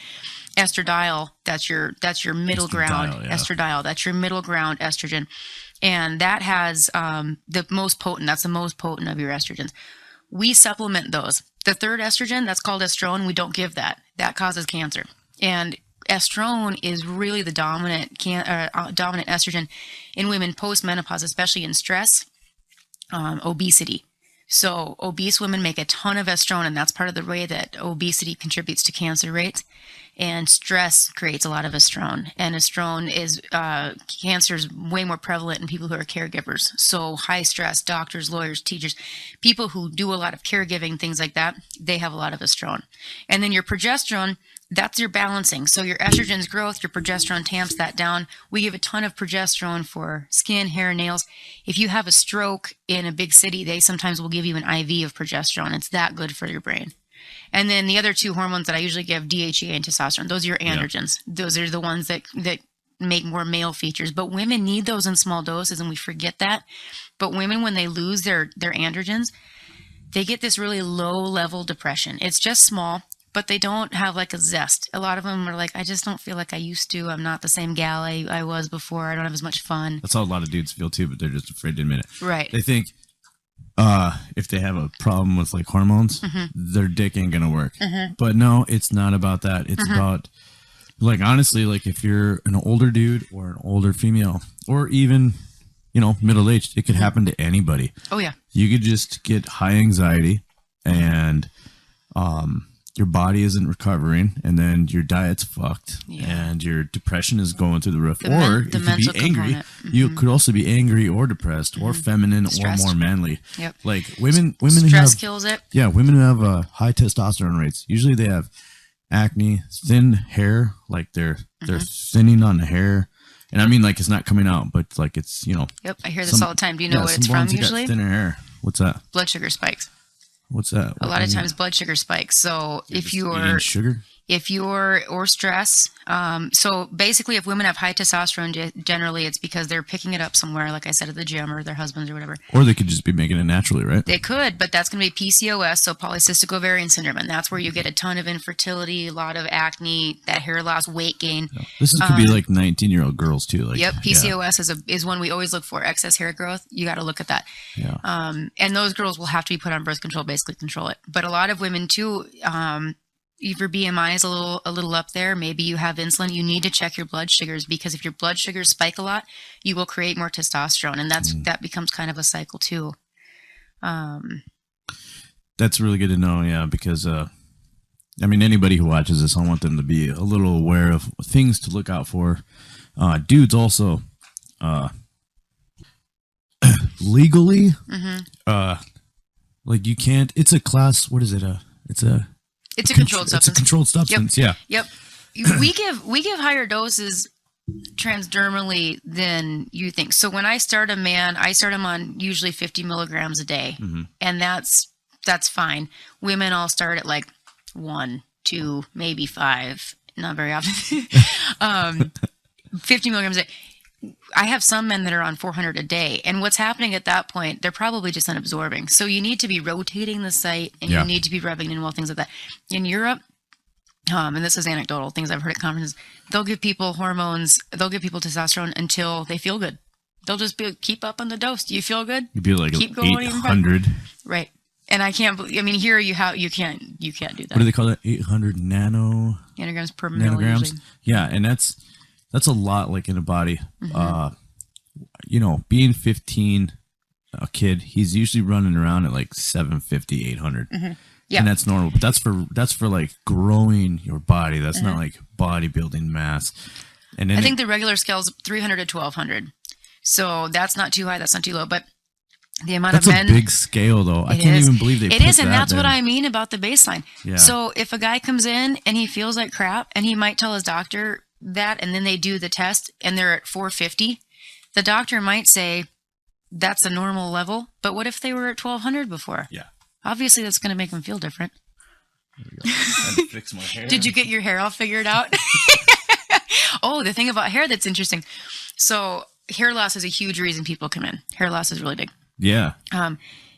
Estradiol, that's your middle ground. Estradiol, that's your middle ground estrogen, and that has the most potent. That's the most potent of your estrogens. We supplement those. The third estrogen, that's called estrone. We don't give that. That causes cancer, and estrone is really the dominant estrogen in women post-menopause, especially in stress, obesity. So obese women make a ton of estrone, and that's part of the way that obesity contributes to cancer rates. And stress creates a lot of estrone. And estrone is, cancer is way more prevalent in people who are caregivers. So high stress, doctors, lawyers, teachers, people who do a lot of caregiving, things like that, they have a lot of estrone. And then your progesterone, that's your balancing. So your estrogen's growth, your progesterone tamps that down. We give a ton of progesterone for skin, hair, nails. If you have a stroke in a big city, they sometimes will give you an IV of progesterone. It's that good for your brain. And then the other 2 hormones that I usually give, DHEA and testosterone, those are your androgens. Yeah. Those are the ones that make more male features. But women need those in small doses, and we forget that. But women, when they lose their androgens, they get this really low-level depression. It's just small, but they don't have like a zest. A lot of them are like, I just don't feel like I used to. I'm not the same gal I was before. I don't have as much fun. That's how a lot of dudes feel too, but they're just afraid to admit it. Right. They think if they have a problem with like hormones, their dick ain't gonna work. But no, it's not about that. It's about, like, honestly, like if you're an older dude or an older female, or even, middle-aged, it could happen to anybody. Oh yeah. You could just get high anxiety, and your body isn't recovering, and then your diet's fucked, and your depression is going through the roof. Or you could be angry. You could also be angry or depressed or feminine or more manly. Yep. Like women stress kills it. Yeah, women who have high testosterone rates, usually they have acne, thin hair, like they're thinning on the hair. And I mean, like, it's not coming out, but like it's, Yep, I hear this all the time. Do you know what it's from usually? Thinner hair. What's that? Blood sugar spikes. What's that? A lot of times blood sugar spikes. So if you're sugar, or stress, so basically if women have high testosterone, generally it's because they're picking it up somewhere, like I said, at the gym or their husbands or whatever. Or they could just be making it naturally, right? They could, but that's going to be PCOS, so polycystic ovarian syndrome, and that's where you get a ton of infertility, a lot of acne, that hair loss, weight gain. Yeah. This could be like 19-year-old girls too. Like, yep, PCOS is one we always look for. Excess hair growth, you got to look at that. Yeah. And those girls will have to be put on birth control, basically control it. But a lot of women too, if your BMI is a little up there, maybe you have insulin, you need to check your blood sugars, because if your blood sugars spike a lot, you will create more testosterone, and that becomes kind of a cycle too. That's really good to know, yeah, because anybody who watches this, I want them to be a little aware of things to look out for. Dudes also, legally, like you can't. It's a class. What is it? It's a controlled substance. It's a controlled substance. Yep. Yeah. Yep. We give higher doses transdermally than you think. So when I start a man, I start him on usually 50 milligrams a day, and that's that's fine. Women all start at like 1, 2, maybe 5, not very often. 50 milligrams a day. I have some men that are on 400 a day. And what's happening at that point, they're probably just unabsorbing. So you need to be rotating the site and you need to be rubbing in well, things like that. In Europe, and this is anecdotal, things I've heard at conferences, they'll give people hormones, they'll give people testosterone until they feel good. They'll just keep up on the dose. Do you feel good? You'd be like keep going 800. Right. And I can't believe, I mean, here you can't do that. What do they call that? 800 nanograms per mil. Usually. Yeah. And that's a lot, like in a body. You know, being 15, a kid, he's usually running around at like 750, 800. Yeah. And that's normal. But that's for like growing your body. That's not like bodybuilding mass. And then I think the regular scale is 300 to 1200. So that's not too high. That's not too low. But the amount of men. That's a big scale, though. I can't even believe they put that there. It is, and that's what I mean about the baseline. Yeah. So if a guy comes in and he feels like crap, and he might tell his doctor that, and then they do the test and they're at 450, the doctor might say that's a normal level. But what if they were at 1200 before? Yeah. Obviously, that's going to make them feel different. There we go. I had to fix my hair. Did you get your hair all figured out? Oh, the thing about hair that's interesting. So hair loss is a huge reason people come in. Hair loss is really big. Yeah.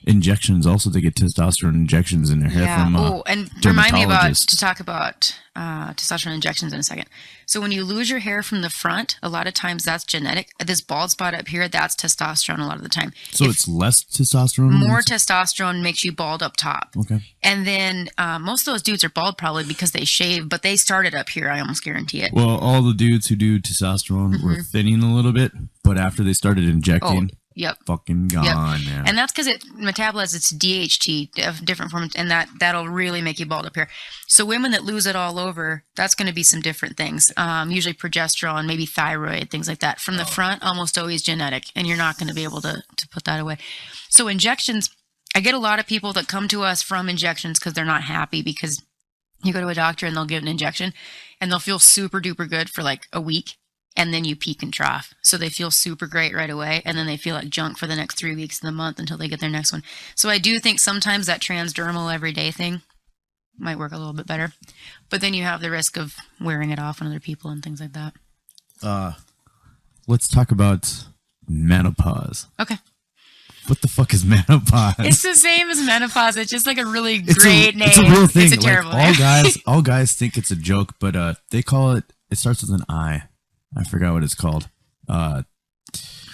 Injections also, they get testosterone injections in their hair from and remind me to talk about testosterone injections in a second. So when you lose your hair from the front, a lot of times that's genetic. This bald spot up here, that's testosterone a lot of the time. So it's less testosterone? More testosterone makes you bald up top. Okay. And then most of those dudes are bald probably because they shave, but they started up here, I almost guarantee it. Well, all the dudes who do testosterone were thinning a little bit, but after they started injecting... Yep. Fucking gone, man. And that's because it metabolizes its DHT of different forms, and that'll really make you bald up here. So women that lose it all over, that's going to be some different things. Usually progesterone, maybe thyroid, things like that. From the front, almost always genetic, and you're not going to be able to put that away. So injections, I get a lot of people that come to us from injections because they're not happy, because you go to a doctor and they'll give an injection and they'll feel super duper good for like a week. And then you peak and trough. So they feel super great right away. And then they feel like junk for the next 3 weeks of the month until they get their next one. So I do think sometimes that transdermal everyday thing might work a little bit better. But then you have the risk of wearing it off on other people and things like that. Let's talk about menopause. Okay. What the fuck is menopause? It's the same as menopause. It's just like a really great name. It's a real thing. It's a terrible name. All guys think it's a joke, but they call it starts with an I. I forgot what it's called. I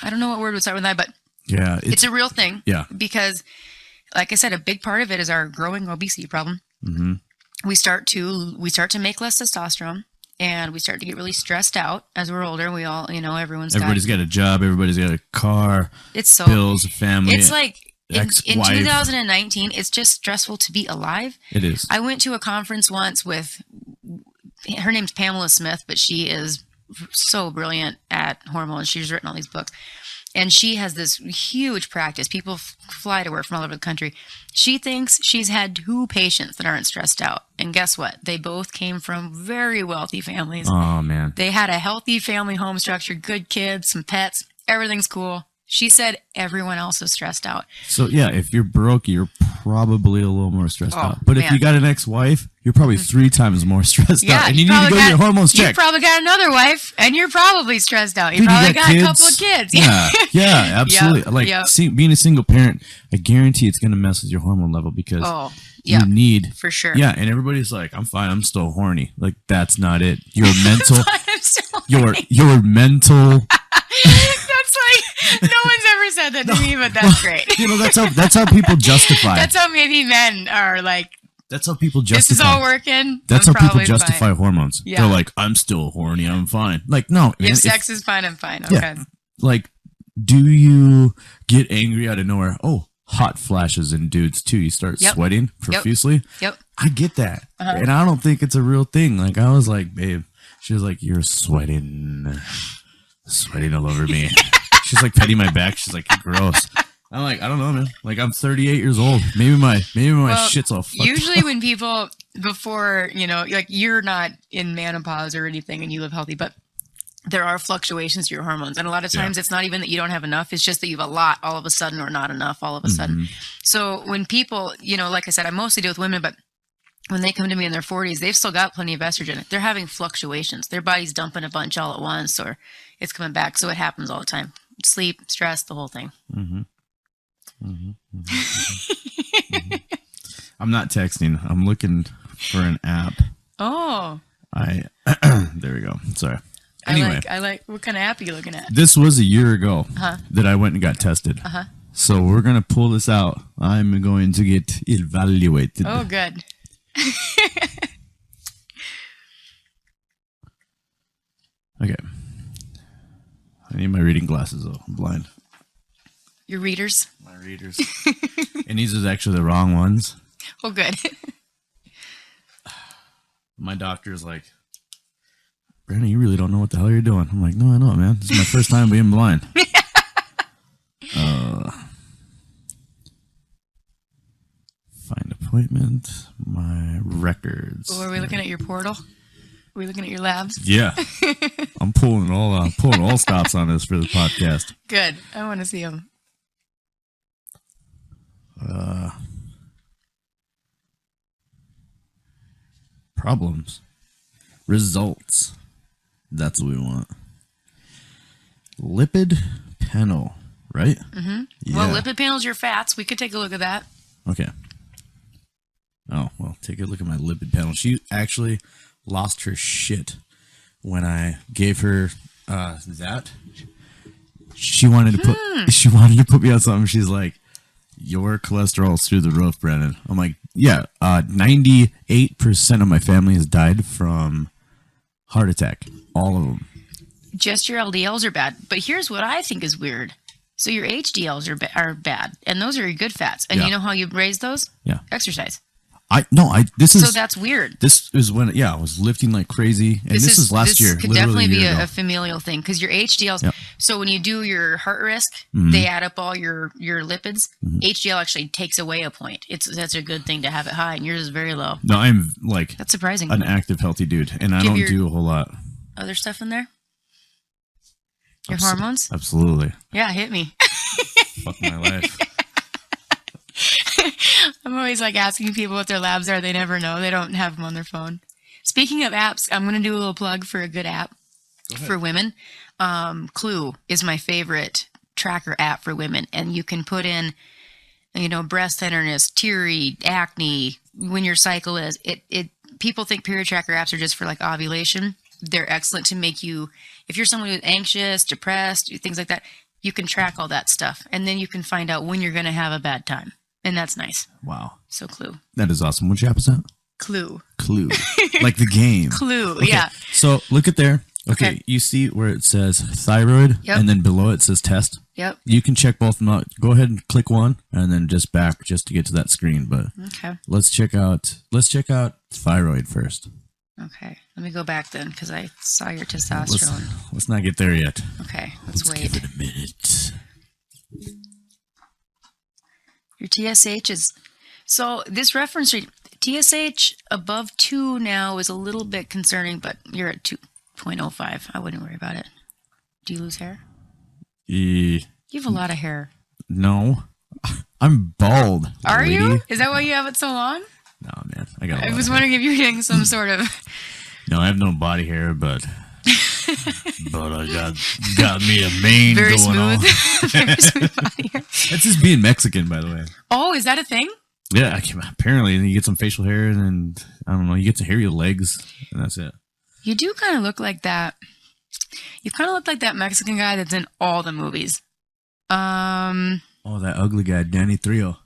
don't know what word would start with I, but yeah, it's a real thing. Yeah. Because, like I said, a big part of it is our growing obesity problem. We start to make less testosterone, and we start to get really stressed out as we're older. We all, everybody's got a job, everybody's got a car. It's so bills, a family. It's like in 2019, it's just stressful to be alive. It is. I went to a conference once with, her name's Pamela Smith, but she is so brilliant at hormones. She's written all these books, and she has this huge practice. People fly to her from all over the country. She thinks she's had 2 patients that aren't stressed out, and guess what? They both came from very wealthy families. Oh man, they had a healthy family home structure, good kids, some pets, everything's cool. She said everyone else is stressed out. So yeah, if you're broke, you're probably a little more stressed out. But if you got an ex-wife, you're probably 3 times more stressed out. And you need to go get your hormones checked. You probably got another wife, and you're probably stressed out. You probably got a couple of kids. Yeah, absolutely. Being a single parent, I guarantee it's going to mess with your hormone level because you need... For sure. Yeah, and everybody's like, I'm fine, I'm still horny. Like, that's not it. Your mental... your mental... That's like, no one's ever said that to me, but that's great. That's how people justify. That's how maybe men are like. That's how people justify. This is all working. That's how people justify hormones. Yeah. They're like, I'm still horny, I'm fine. Like, no. If sex is fine, I'm fine. Okay. Yeah, like, do you get angry out of nowhere? Oh, hot flashes in dudes too. You start sweating profusely. Yep. I get that. And I don't think it's a real thing. Like, I was like, babe, she was like, you're sweating all over me. She's like petting my back. She's like, you're gross. I'm like, I don't know, man. Like, I'm 38 years old. Maybe my shit's all fucked usually up. When people, before, like, you're not in menopause or anything and you live healthy, but there are fluctuations to your hormones. And a lot of times it's not even that you don't have enough. It's just that you have a lot all of a sudden or not enough all of a sudden. So when people, like I said, I mostly deal with women, but when they come to me in their 40s, they've still got plenty of estrogen. They're having fluctuations. Their body's dumping a bunch all at once, or it's coming back. So it happens all the time. Sleep, stress, the whole thing. I'm not texting. I'm looking for an app. Oh. There we go. Sorry. Anyway, I like. What kind of app are you looking at? This was a year ago that I went and got tested. So we're going to pull this out. I'm going to get evaluated. Oh, good. Okay. I need my reading glasses, though. I'm blind. Your readers? My readers. And these are actually the wrong ones. Oh, good. My doctor's like, Brandon, you really don't know what the hell you're doing. I'm like, no, I know, man. This is my first time being blind. Find appointment, my records. Well, are we looking at your portal? Are we looking at your labs? Yeah. I'm pulling all stops on this for the podcast. Good. I want to see them. Problems. Results. That's what we want. Lipid panel, right? Yeah. Well, lipid panel's your fats. We could take a look at that. Okay. Oh, well, take a look at my lipid panel. She actually lost her shit when I gave her that. She wanted to put me on something. She's like, your cholesterol's through the roof, Brandon. I'm like, yeah, 98% of my family has died from heart attack. All of them. Just your LDLs are bad. But here's what I think is weird. So your HDLs are bad, and those are your good fats. And you know how you raise those? Yeah. Exercise. So that's weird. This is when, I was lifting like crazy. And this is last year. This could definitely be a familial thing, because your HDLs, so when you do your heart risk, they add up all your lipids. HDL actually takes away a point. That's a good thing to have it high, and yours is very low. No, I'm like, that's surprising. An active, healthy dude, and I don't do a whole lot. Other stuff in there? Your hormones? Absolutely. Yeah, hit me. Fuck my life. I'm always like asking people what their labs are. They never know. They don't have them on their phone. Speaking of apps, I'm going to do a little plug for a good app for women. Clue is my favorite tracker app for women. And you can put in, breast tenderness, teary, acne, when your cycle is. People think period tracker apps are just for like ovulation. They're excellent to make you, if you're someone who's anxious, depressed, things like that, you can track all that stuff. And then you can find out when you're going to have a bad time. And that's nice. Wow. So Clue. That is awesome. Which app is that? Clue. Like the game. Clue, okay. Yeah. So look at there. Okay. You see where it says thyroid, and then below it says test? Yep. You can check both of them out. Go ahead and click one, and then just back just to get to that screen. But let's check out thyroid first. Okay. Let me go back then, because I saw your testosterone. Let's not get there yet. Okay. Let's wait. Give it a minute. Your TSH is... So this reference rate, TSH above 2 now is a little bit concerning, but you're at 2.05. I wouldn't worry about it. Do you lose hair? You have a lot of hair. No. I'm bald. Are you? Is that why you have it so long? No, man. I was wondering if you were doing some sort of... No, I have no body hair, but I got me a mane very going on. Very smooth body hair. That's just being Mexican, by the way. Oh, is that a thing? Yeah, apparently. And you get some facial hair, and then, I don't know, you get to hair your legs, and that's it. You do kind of look like that. You kind of look like that Mexican guy that's in all the movies. Oh, that ugly guy, Danny Trejo.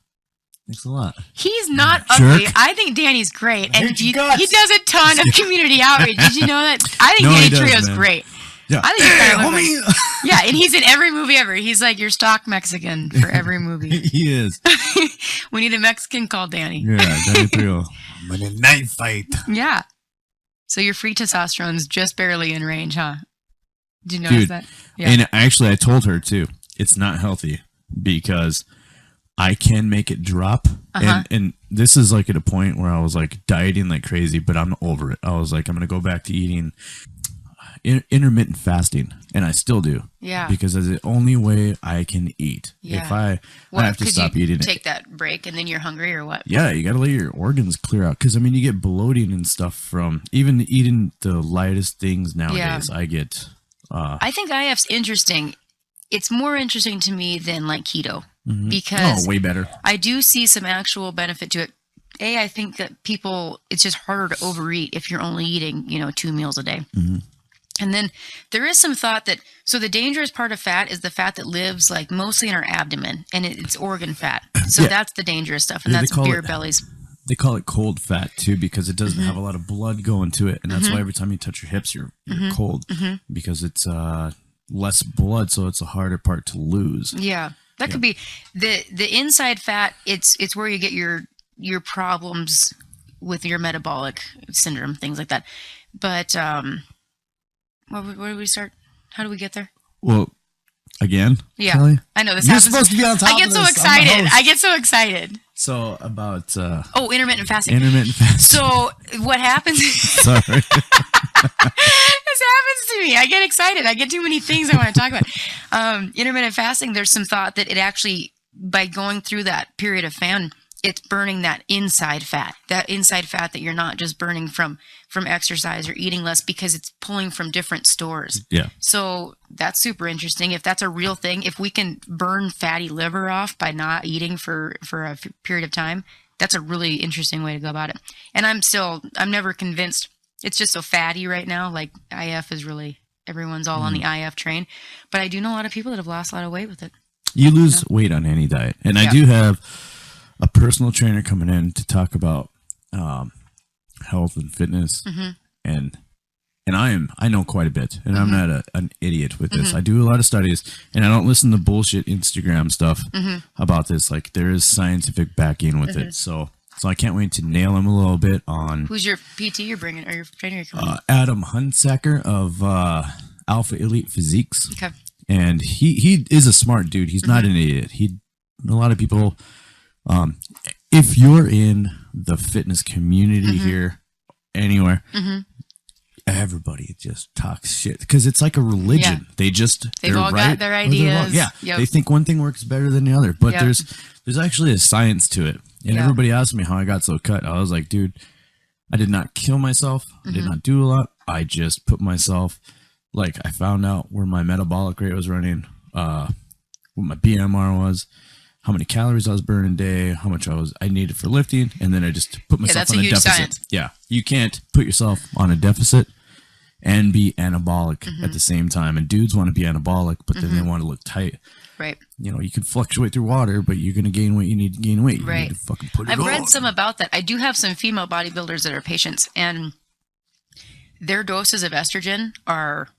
Thanks a lot. He's not ugly. I think Danny's great. And he does a ton of community outreach. Did you know that? I think Danny Trejo's great. Yeah. I think yeah, and he's in every movie ever. He's like your stock Mexican for every movie. He is. We need a Mexican called Danny. Yeah, Danny Trejo. I'm in a knife fight. Yeah. So your free testosterone's just barely in range, huh? Did you notice that? Yeah. And actually, I told her, too, it's not healthy because I can make it drop. And this is like at a point where I was like dieting like crazy, but I'm over it. I was like, I'm going to go back to eating intermittent fasting, and I still do. Yeah. Because it's the only way I can eat. Yeah. If I have to stop eating. Take that break and then you're hungry or what? Yeah, you got to let your organs clear out. Because, I mean, you get bloating and stuff from even eating the lightest things nowadays. Yeah. I get... I think IF's interesting. It's more interesting to me than like keto. Because way better. I do see some actual benefit to it. I think that it's just harder to overeat if you're only eating, 2 meals a day. And then there is some thought that, so the dangerous part of fat is the fat that lives like mostly in our abdomen, and it's organ fat. So that's the dangerous stuff, and that's beer bellies. They call it cold fat too, because it doesn't have a lot of blood going to it. And that's why every time you touch your hips, you're cold because it's less blood. So it's a harder part to lose. Yeah. That could be the inside fat. It's where you get your problems with your metabolic syndrome, things like that. But, where do we start? How do we get there? Well, again, yeah, Kelly, I know this. You're happens. supposed to be on top. I get so excited. I get so excited. So about intermittent fasting. Intermittent fasting. So what happens? Sorry, this happens to me. I get excited. I get too many things I want to talk about. Intermittent fasting. There's some thought that it actually, by going through that period of famine, it's burning that inside fat that you're not just burning from exercise or eating less, because it's pulling from different stores. Yeah. So that's super interesting. If that's a real thing, if we can burn fatty liver off by not eating for a period of time, that's a really interesting way to go about it. And I'm never convinced. It's just so fatty right now. Like IF is really, everyone's all on the IF train. But I do know a lot of people that have lost a lot of weight with it. You lose weight on any diet. And I do have a personal trainer coming in to talk about health and fitness, and I know quite a bit, and I'm not an idiot with this. I do a lot of studies, and I don't listen to bullshit Instagram stuff about this. Like, there is scientific backing with it, so I can't wait to nail him a little bit on. Who's your PT you're bringing, or your trainer you're coming? Adam Hunsacker of Alpha Elite Physiques. Okay, and he is a smart dude. He's not an idiot. A lot of people. If you're in the fitness community here, anywhere, everybody just talks shit because it's like a religion. Yeah. They've all got their ideas. They think one thing works better than the other, but there's actually a science to it. And everybody asked me how I got so cut. I was like, dude, I did not kill myself. I did not do a lot. I just put myself, like, I found out where my metabolic rate was running, what my BMR was, how many calories I was burning a day, how much I needed for lifting, and then I just put myself on a deficit. Science. Yeah, you can't put yourself on a deficit and be anabolic at the same time. And dudes want to be anabolic, but then they want to look tight. Right. You can fluctuate through water, but you're going to gain weight. You need to gain weight. Right. You need to fucking put it I've on. read some about that. I do have some female bodybuilders that are patients, and their doses of estrogen are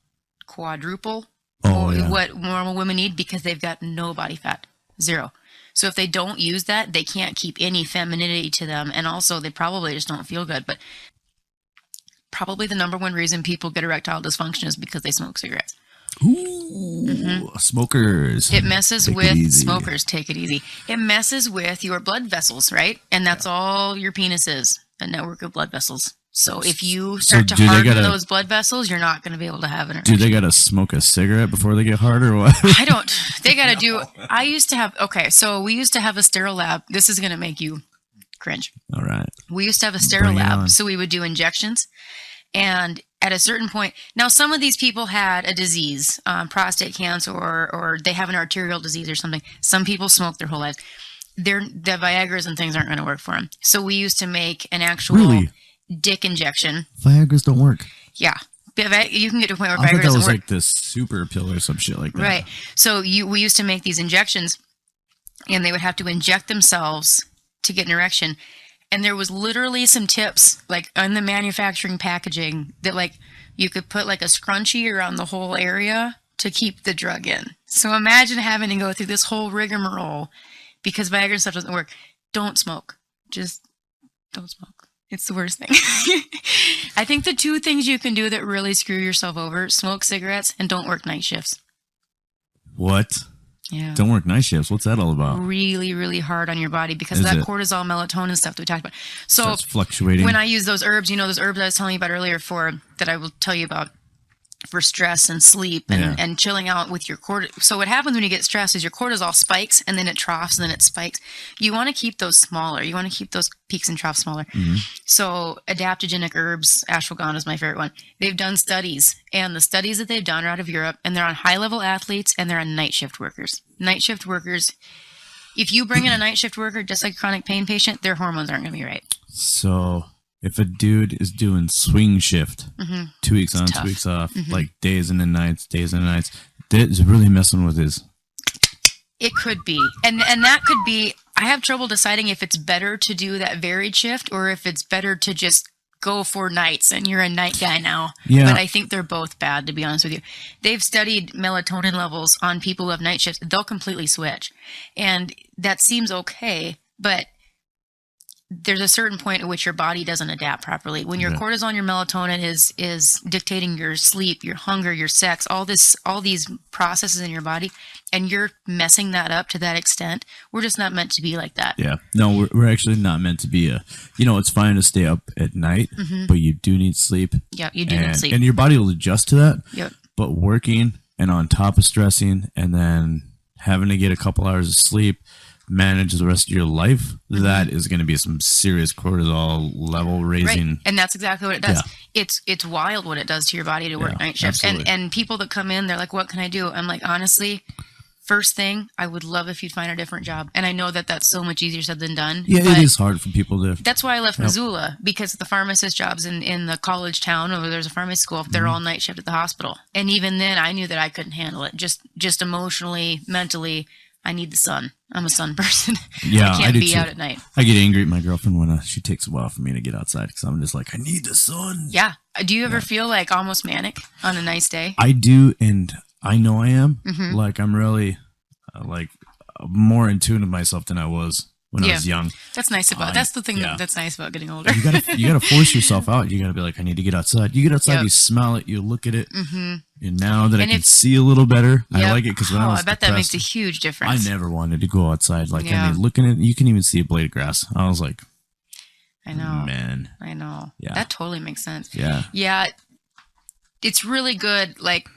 quadruple what normal women need because they've got no body fat, 0. So if they don't use that, they can't keep any femininity to them. And also they probably just don't feel good. But probably the number one reason people get erectile dysfunction is because they smoke cigarettes. Ooh, smokers. It messes with smokers. Take it easy. It messes with your blood vessels, right? And that's all your penis is, a network of blood vessels. So if you start to harden those blood vessels, you're not going to be able to have an erection. Do they got to smoke a cigarette before they get hard or what? I don't. They got to do. I used to have. Okay, so we used to have a sterile lab. This is going to make you cringe. All right. We used to have a sterile lab, so we would do injections. And at a certain point, now some of these people had a disease, prostate cancer, or they have an arterial disease or something. Some people smoke their whole lives. The Viagra's and things aren't going to work for them. So we used to make an actual dick injection. Viagra's don't work. Yeah. You can get to a point where Viagra doesn't work. I thought that was like this super pill or some shit like that. Right. So we used to make these injections, and they would have to inject themselves to get an erection. And there was literally some tips, like on the manufacturing packaging, that like you could put like a scrunchie around the whole area to keep the drug in. So imagine having to go through this whole rigmarole because Viagra and stuff doesn't work. Don't smoke. Just don't smoke. It's the worst thing. I think the 2 things you can do that really screw yourself over, smoke cigarettes and don't work night shifts. What? Yeah. Don't work night shifts. What's that all about? Really, really hard on your body because of that cortisol, melatonin stuff that we talked about. So it's fluctuating. When I use those herbs, those herbs I was telling you about earlier that I will tell you about, for stress and sleep and chilling out with your cortisol. So what happens when you get stressed is your cortisol spikes and then it troughs and then it spikes. You want to keep those smaller. You want to keep those peaks and troughs smaller. So adaptogenic herbs, ashwagandha is my favorite one. They've done studies, and the studies that they've done are out of Europe, and they're on high-level athletes and they're on night shift workers. Night shift workers, if you bring in a night shift worker, just like a chronic pain patient, their hormones aren't going to be right. So if a dude is doing swing shift, 2 weeks on, 2 weeks off, like days and then nights, that is really messing with his. It could be. And that could be, I have trouble deciding if it's better to do that varied shift or if it's better to just go for nights and you're a night guy now. Yeah. But I think they're both bad, to be honest with you. They've studied melatonin levels on people who have night shifts. They'll completely switch. And that seems okay, but there's a certain point at which your body doesn't adapt properly. When your cortisol and your melatonin is dictating your sleep, your hunger, your sex, all these processes in your body, and you're messing that up to that extent, we're just not meant to be like that. Yeah. No, we're actually not meant to be it's fine to stay up at night, but you do need sleep. Yeah, you do need sleep. And your body will adjust to that. Yep. But working and on top of stressing and then having to get a couple hours of sleep, manage the rest of your life, that is going to be some serious cortisol level raising. Right. And that's exactly what it does. Yeah. It's wild what it does to your body to work night shifts. And people that come in, they're like, what can I do? I'm like, honestly, first thing, I would love if you'd find a different job. And I know that that's so much easier said than done. Yeah, it is hard for people to. That's why I left Missoula, because the pharmacist jobs in the college town where there's a pharmacy school, they're all night shift at the hospital. And even then, I knew that I couldn't handle it. Just emotionally, mentally, I need the sun. I'm a sun person. Yeah, I can't be out at night. I get angry at my girlfriend when she takes a while for me to get outside because I'm just like, I need the sun. Yeah. Do you ever feel like almost manic on a nice day? I do, and I know I am. Like I'm really more in tune with myself than I was when I was young. That's nice about. That's the thing that's nice about getting older. You gotta force yourself out. You gotta be like, I need to get outside. You get outside, you smell it, you look at it, and now that I can see a little better, I like it because when I was bet depressed, that makes a huge difference. I never wanted to go outside. Like I mean, looking at it, you can even see a blade of grass. I was like, I know, man, I know. Yeah, that totally makes sense. Yeah, it's really good. Like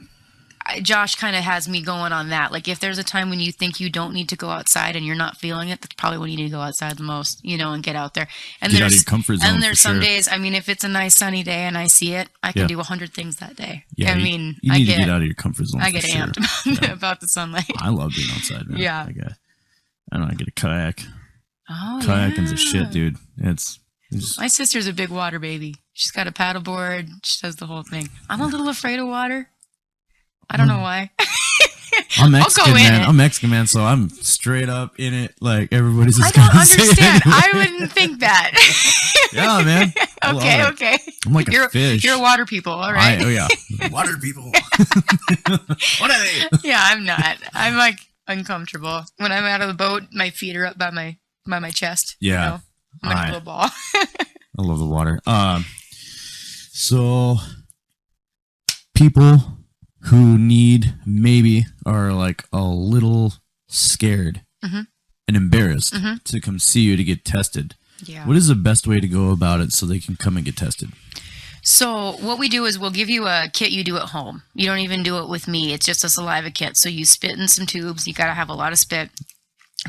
Josh kind of has me going on that. Like if there's a time when you think you don't need to go outside and you're not feeling it, that's probably when you need to go outside the most, and get out there. And get out of your comfort zone. And there's some days, I mean, if it's a nice sunny day and I see it, I can do 100 things that day. Yeah, I mean, you need to get out of your comfort zone. I get amped about the sunlight. I love being outside, man. Yeah. I get a kayak. Oh, Kayaking's a shit, dude. It's my sister's a big water baby. She's got a paddleboard. She does the whole thing. I'm a little afraid of water. I don't know why. I'm Mexican, man. I'm Mexican, man, so I'm straight up in it like everybody's just I don't understand. I wouldn't think that. Yeah, man. Okay. I'm like a fish. You're water people, all right? Oh, yeah. Water people. What are they? Yeah, I'm not. I'm like uncomfortable. When I'm out of the boat, my feet are up by my chest. Yeah. I'm like a little ball. I love the water. So people who maybe are like a little scared and embarrassed to come see you to get tested. Yeah. What is the best way to go about it so they can come and get tested? So what we do is we'll give you a kit you do at home. You don't even do it with me. It's just a saliva kit. So you spit in some tubes. You got to have a lot of spit.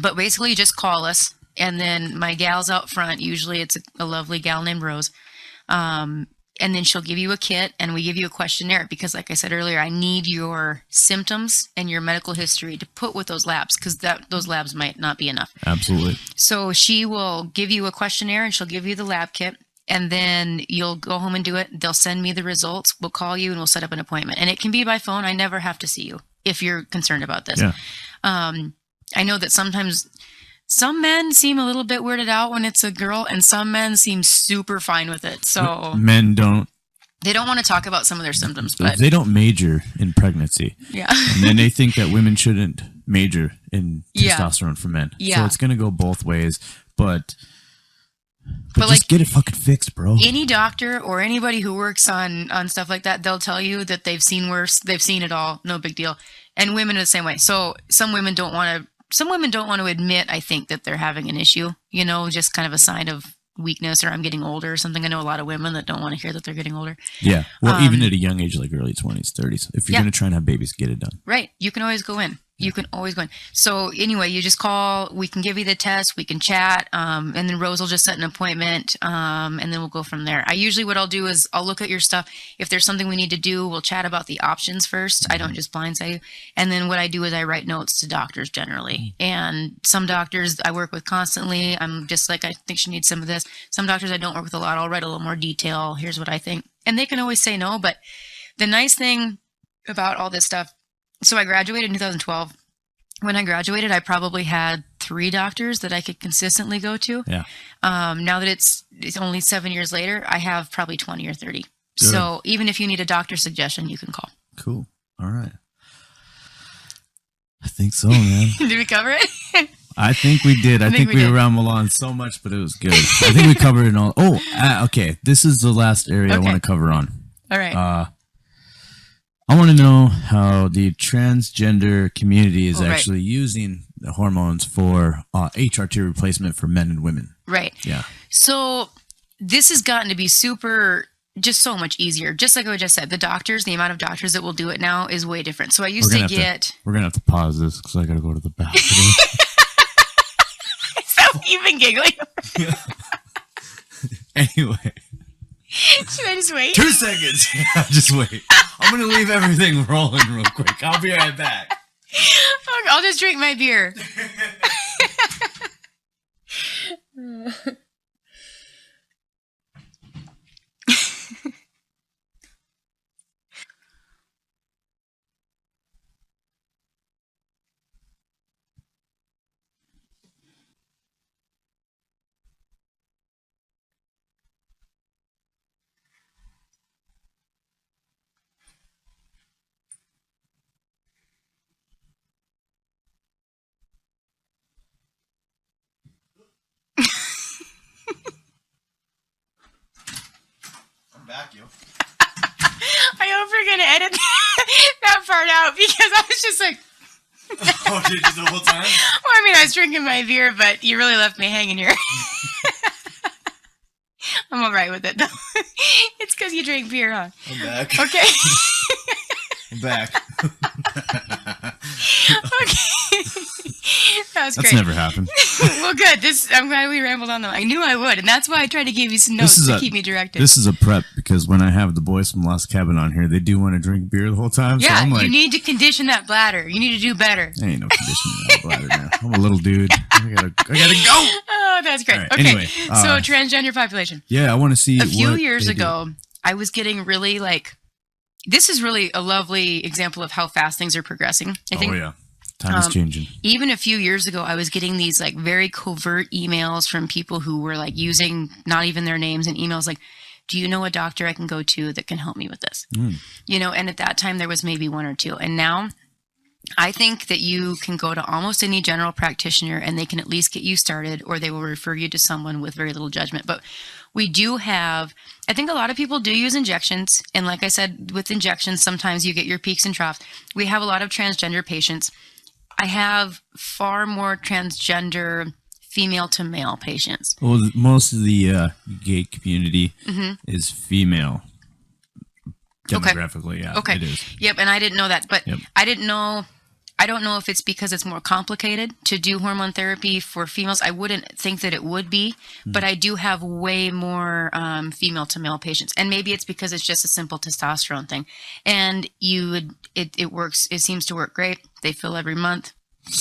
But basically you just call us. And then my gal's out front. Usually it's a lovely gal named Rose. And then she'll give you a kit and we give you a questionnaire because like I said earlier, I need your symptoms and your medical history to put with those labs because those labs might not be enough. Absolutely. So she will give you a questionnaire and she'll give you the lab kit and then you'll go home and do it. They'll send me the results. We'll call you and we'll set up an appointment. And it can be by phone. I never have to see you if you're concerned about this. Yeah. I know that sometimes some men seem a little bit weirded out when it's a girl, and some men seem super fine with it. So men don't. They don't want to talk about some of their symptoms, but they don't major in pregnancy. Yeah, and then they think that women shouldn't major in testosterone for men. Yeah, so it's gonna go both ways. But just like, get it fucking fixed, bro. Any doctor or anybody who works on stuff like that, they'll tell you that they've seen worse. They've seen it all. No big deal. And women are the same way. So some women don't want to admit, I think, that they're having an issue, just kind of a sign of weakness or I'm getting older or something. I know a lot of women that don't want to hear that they're getting older. Yeah. Well, even at a young age, like early 20s, 30s, if you're going to try and have babies, get it done. Right. You can always go in. You can always go in. So anyway, you just call. We can give you the test. We can chat. And then Rose will just set an appointment. And then we'll go from there. What I'll do is I'll look at your stuff. If there's something we need to do, we'll chat about the options first. I don't just blindside you. And then what I do is I write notes to doctors generally. And some doctors I work with constantly. I'm just like, I think she needs some of this. Some doctors I don't work with a lot. I'll write a little more detail. Here's what I think. And they can always say no. But the nice thing about all this stuff, so I graduated in 2012. When I graduated, I probably had 3 doctors that I could consistently go to. Yeah. Now that it's only 7 years later, I have probably 20 or 30. Good. So even if you need a doctor suggestion, you can call. Cool. All right. I think so, man. Did we cover it? I think we did. I think we rambled on so much, but it was good. I think we covered it all. Oh, okay. This is the last area I want to cover on. All right. I want to know how the transgender community is actually using the hormones for HRT replacement for men and women. Right. Yeah. So this has gotten to be just so much easier. Just like I just said, the amount of doctors that will do it now is way different. So I used to get... We're going to have to pause this because I got to go to the bathroom. Is that what you've been giggling? Anyway. Should I just wait? 2 seconds. Yeah, just wait. I'm going to leave everything rolling real quick. I'll be right back. I'll just drink my beer. Back, yo. I hope we're going to edit that part out because I was just like... Oh, did you the whole time? Well, I mean, I was drinking my beer, but you really left me hanging here. I'm all right with it, though. It's because you drink beer, huh? I'm back. Okay. I'm back. Okay. That was great. That's never happened. Well, good. I'm glad we rambled on. I knew I would, and that's why I tried to give you some notes to keep me directed. This is a prep because when I have the boys from Lost Cabin on here, they do want to drink beer the whole time. Yeah, so I'm like, you need to condition that bladder. You need to do better. I ain't no conditioning that bladder now. I'm a little dude. I gotta go. Oh, that's great. Right, okay. Anyway, so transgender population. Yeah, I want to see. A few years ago, I was getting really this is really a lovely example of how fast things are progressing. I think. Oh yeah. Time is changing. Even a few years ago, I was getting these very covert emails from people who were using not even their names in emails do you know a doctor I can go to that can help me with this? And at that time there was maybe 1 or 2. And now I think that you can go to almost any general practitioner and they can at least get you started, or they will refer you to someone with very little judgment. But we do have, I think a lot of people do use injections. And like I said, with injections, sometimes you get your peaks and troughs. We have a lot of transgender patients. I have far more transgender female to male patients. Well, most of the gay community is female demographically. Yeah, okay. It is. Yep, and I didn't know that, but I didn't know. I don't know if it's because it's more complicated to do hormone therapy for females. I wouldn't think that it would be, but I do have way more female to male patients, and maybe it's because it's just a simple testosterone thing. And it works. It seems to work great. They fill every month.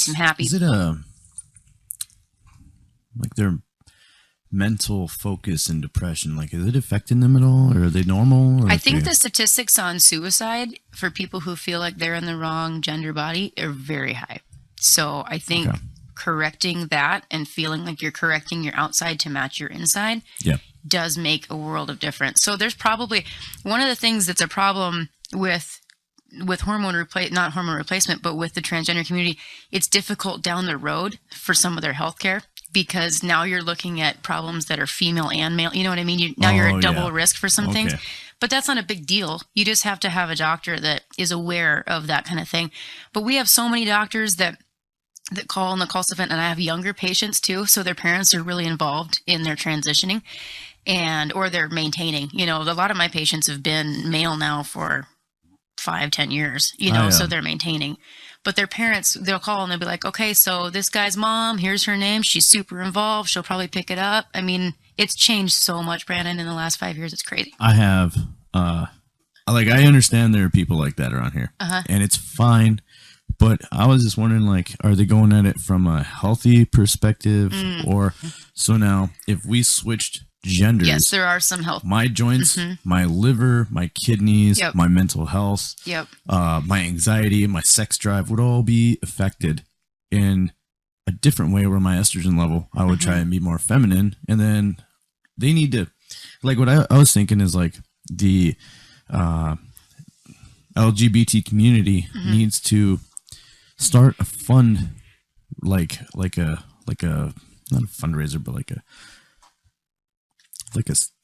I'm happy. Is it their mental focus and depression? Is it affecting them at all, or are they normal? I think the statistics on suicide for people who feel like they're in the wrong gender body are very high. So I think correcting that and feeling like you're correcting your outside to match your inside does make a world of difference. So there's probably one of the things that's a problem with not hormone replacement, but with the transgender community, it's difficult down the road for some of their healthcare. Because now you're looking at problems that are female and male. You know what I mean? You're at double risk for some things. But that's not a big deal. You just have to have a doctor that is aware of that kind of thing. But we have so many doctors that that call in the call event, and I have younger patients too, so their parents are really involved in their transitioning or they're maintaining. You know, a lot of my patients have been male now for 5-10 years, you know, so they're maintaining. But their parents, they'll call and they'll be like, okay, so this guy's mom, here's her name. She's super involved. She'll probably pick it up. I mean, it's changed so much, Brandon, in the last 5 years. It's crazy. I have, like, I understand there are people like that around here, and it's fine. But I was just wondering, like, are they going at it from a healthy perspective? Or, so now, if we switched genders. Yes, there are some health. My joints, my liver, my kidneys, my mental health, my anxiety, my sex drive would all be affected in a different way where my estrogen level, I would try and be more feminine. And then they need to, like, what I was thinking is, like, the LGBT community needs to start a fund, like a not a fundraiser, but like a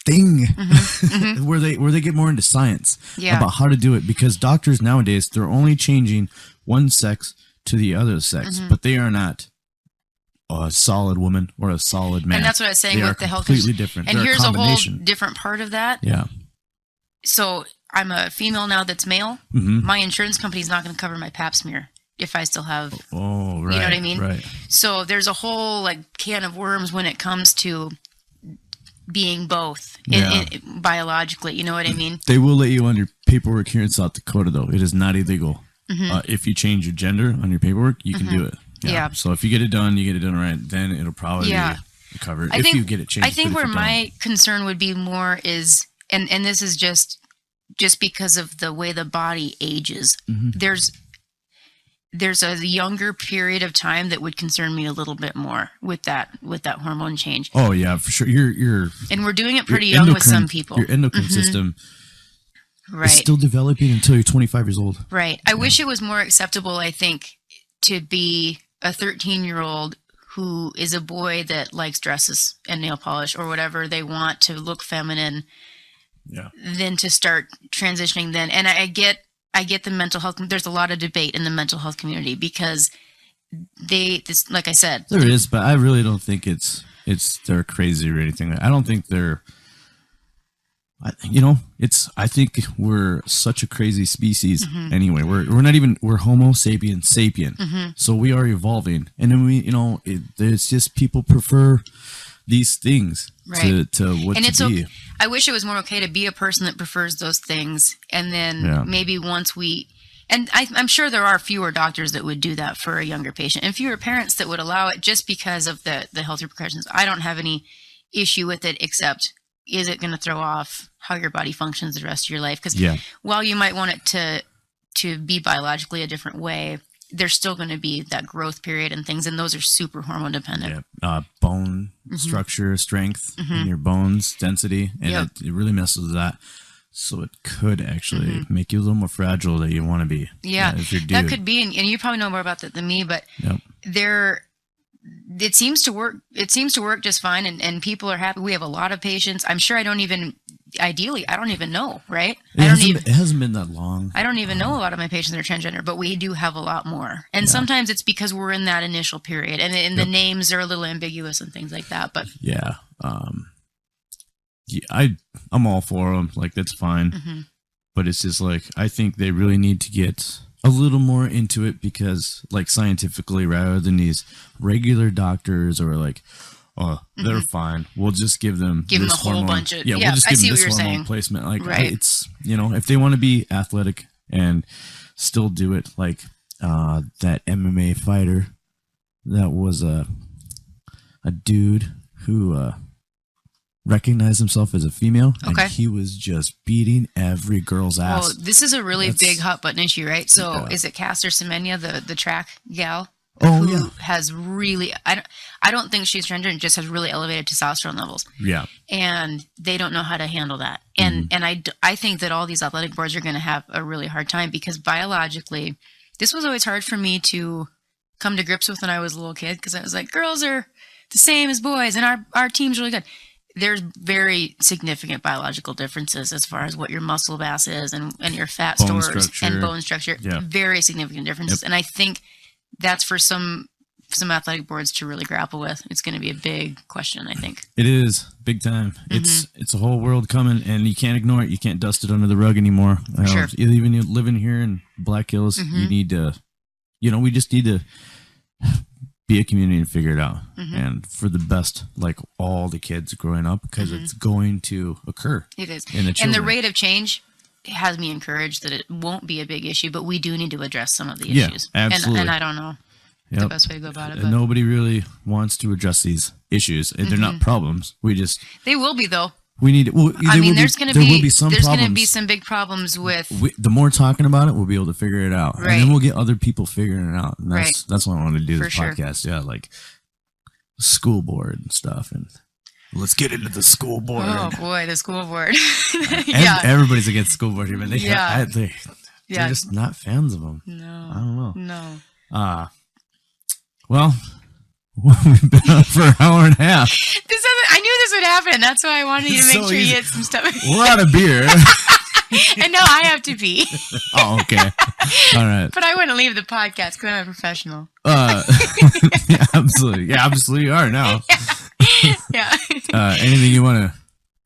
thing where they get more into science about how to do it, because doctors nowadays, they're only changing one sex to the other sex, but they are not a solid woman or a solid man. And that's what I was saying with the health. Completely different. And they're here's a whole different part of that. Yeah. So I'm a female now that's male. My insurance company's not going to cover my pap smear if I still have, oh, right, you know what I mean? Right. So there's a whole like can of worms when it comes to being both biologically, you know what I mean? They will let you on your paperwork here in South Dakota, though. It is not illegal. If you change your gender on your paperwork, you can do it. Yeah. So if you get it done right, then it'll probably be covered if you get it changed. I think where my concern would be more is, and this is just because of the way the body ages, there's a younger period of time that would concern me a little bit more with that hormone change. Oh yeah, for sure. And we're doing it pretty young with some people. Your endocrine system is still developing until you're 25 years old. Right. I wish it was more acceptable, I think, to be a 13-year-old who is a boy that likes dresses and nail polish or whatever they want to look feminine. Yeah. Than to start transitioning then. And I get the mental health. There's a lot of debate in the mental health community because like I said, there is, but I really don't think they're crazy or anything. I don't think they're, I think we're such a crazy species anyway. We're Homo sapien. So we are evolving. And then it's just people prefer these things to what and to it's be. Okay. I wish it was more okay to be a person that prefers those things, and then maybe once I'm sure there are fewer doctors that would do that for a younger patient, and fewer parents that would allow it just because of the health repercussions. I don't have any issue with it, except is it going to throw off how your body functions the rest of your life? Because while you might want it to be biologically a different way, there's still going to be that growth period and things, and those are super hormone dependent. Bone structure, strength in your bones, density, and it really messes with that. So it could actually make you a little more fragile than you want to be. Yeah, if you're that could be, and you probably know more about that than me, but it seems to work. It seems to work just fine, and people are happy. We have a lot of patients. I'm sure I don't even know, right? It hasn't been that long. I don't even know a lot of my patients that are transgender, but we do have a lot more. And sometimes it's because we're in that initial period, and the names are a little ambiguous and things like that. But I'm all for them. Like, that's fine. But it's just like, I think they really need to get a little more into it, because, like, scientifically, rather than these regular doctors or like, oh, they're fine, we'll just give them a whole bunch of we'll just give them this hormone placement. Like, it's, if they want to be athletic and still do it, like that MMA fighter that was a dude who recognized himself as a female, and he was just beating every girl's ass. Well, this is a really big hot button issue, right? So is it Caster Semenya, the track gal? Has really, I don't think she's transgender, and just has really elevated testosterone levels. Yeah. And they don't know how to handle that. And I think that all these athletic boards are going to have a really hard time, because biologically, this was always hard for me to come to grips with when I was a little kid, because I was like, girls are the same as boys, and our team's really good. There's very significant biological differences as far as what your muscle mass is and your fat stores and bone structure. Yeah. Very significant differences. And I think that's for some some athletic boards to really grapple with. It's going to be a big question, I think. It is big time. It's a whole world coming, and you can't ignore it. You can't dust it under the rug anymore. Sure. Even you living here in Black Hills, you need to, we just need to be a community and figure it out. And for the best, like all the kids growing up, because it's going to occur. It is. And the rate of change has me encouraged that it won't be a big issue, but we do need to address some of the issues. Absolutely. And I don't know the best way to go about it. But nobody really wants to address these issues. They're not problems. They will be, though. We need. Well, there's going to be some big problems with. The more talking about it, we'll be able to figure it out, right. And then we'll get other people figuring it out. And that's why I wanted to do this For podcast. Sure. Yeah, like school board and stuff, and let's get into the school board. Oh boy, the school board. Everybody's against school board here, but they're just not fans of them. No, I don't know. No. Well, we've been on for an hour and a half. I knew this would happen. That's why I wanted you to make sure you get some stuff. We're out of beer. And now I have to pee. Oh, okay. All right. But I wouldn't leave the podcast because I'm a professional. Yeah, absolutely. Yeah, obviously you are now. Yeah. Anything you want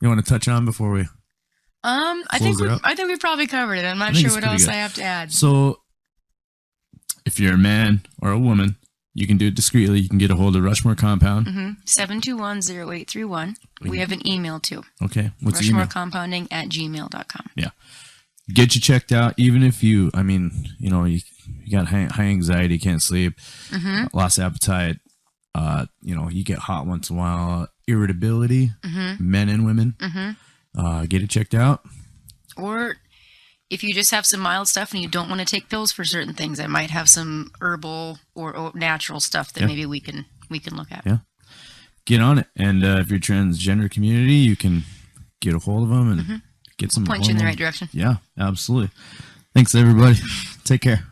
to touch on before we? I think we probably covered it. I'm not sure what else I have to add. So, if you're a man or a woman, you can do it discreetly. You can get a hold of Rushmore Compound. 721-0831. We have an email too. Okay. What's the email? RushmoreCompounding@gmail.com. Yeah. Get you checked out. Even if you got high anxiety, can't sleep, lost appetite, you get hot once in a while, irritability, men and women, get it checked out. Or if you just have some mild stuff and you don't want to take pills for certain things, I might have some herbal or natural stuff that maybe we can look at. Yeah, get on it. And if you're transgender community, you can get a hold of them and get some. Point you in the right direction. Yeah, absolutely. Thanks, everybody. Take care.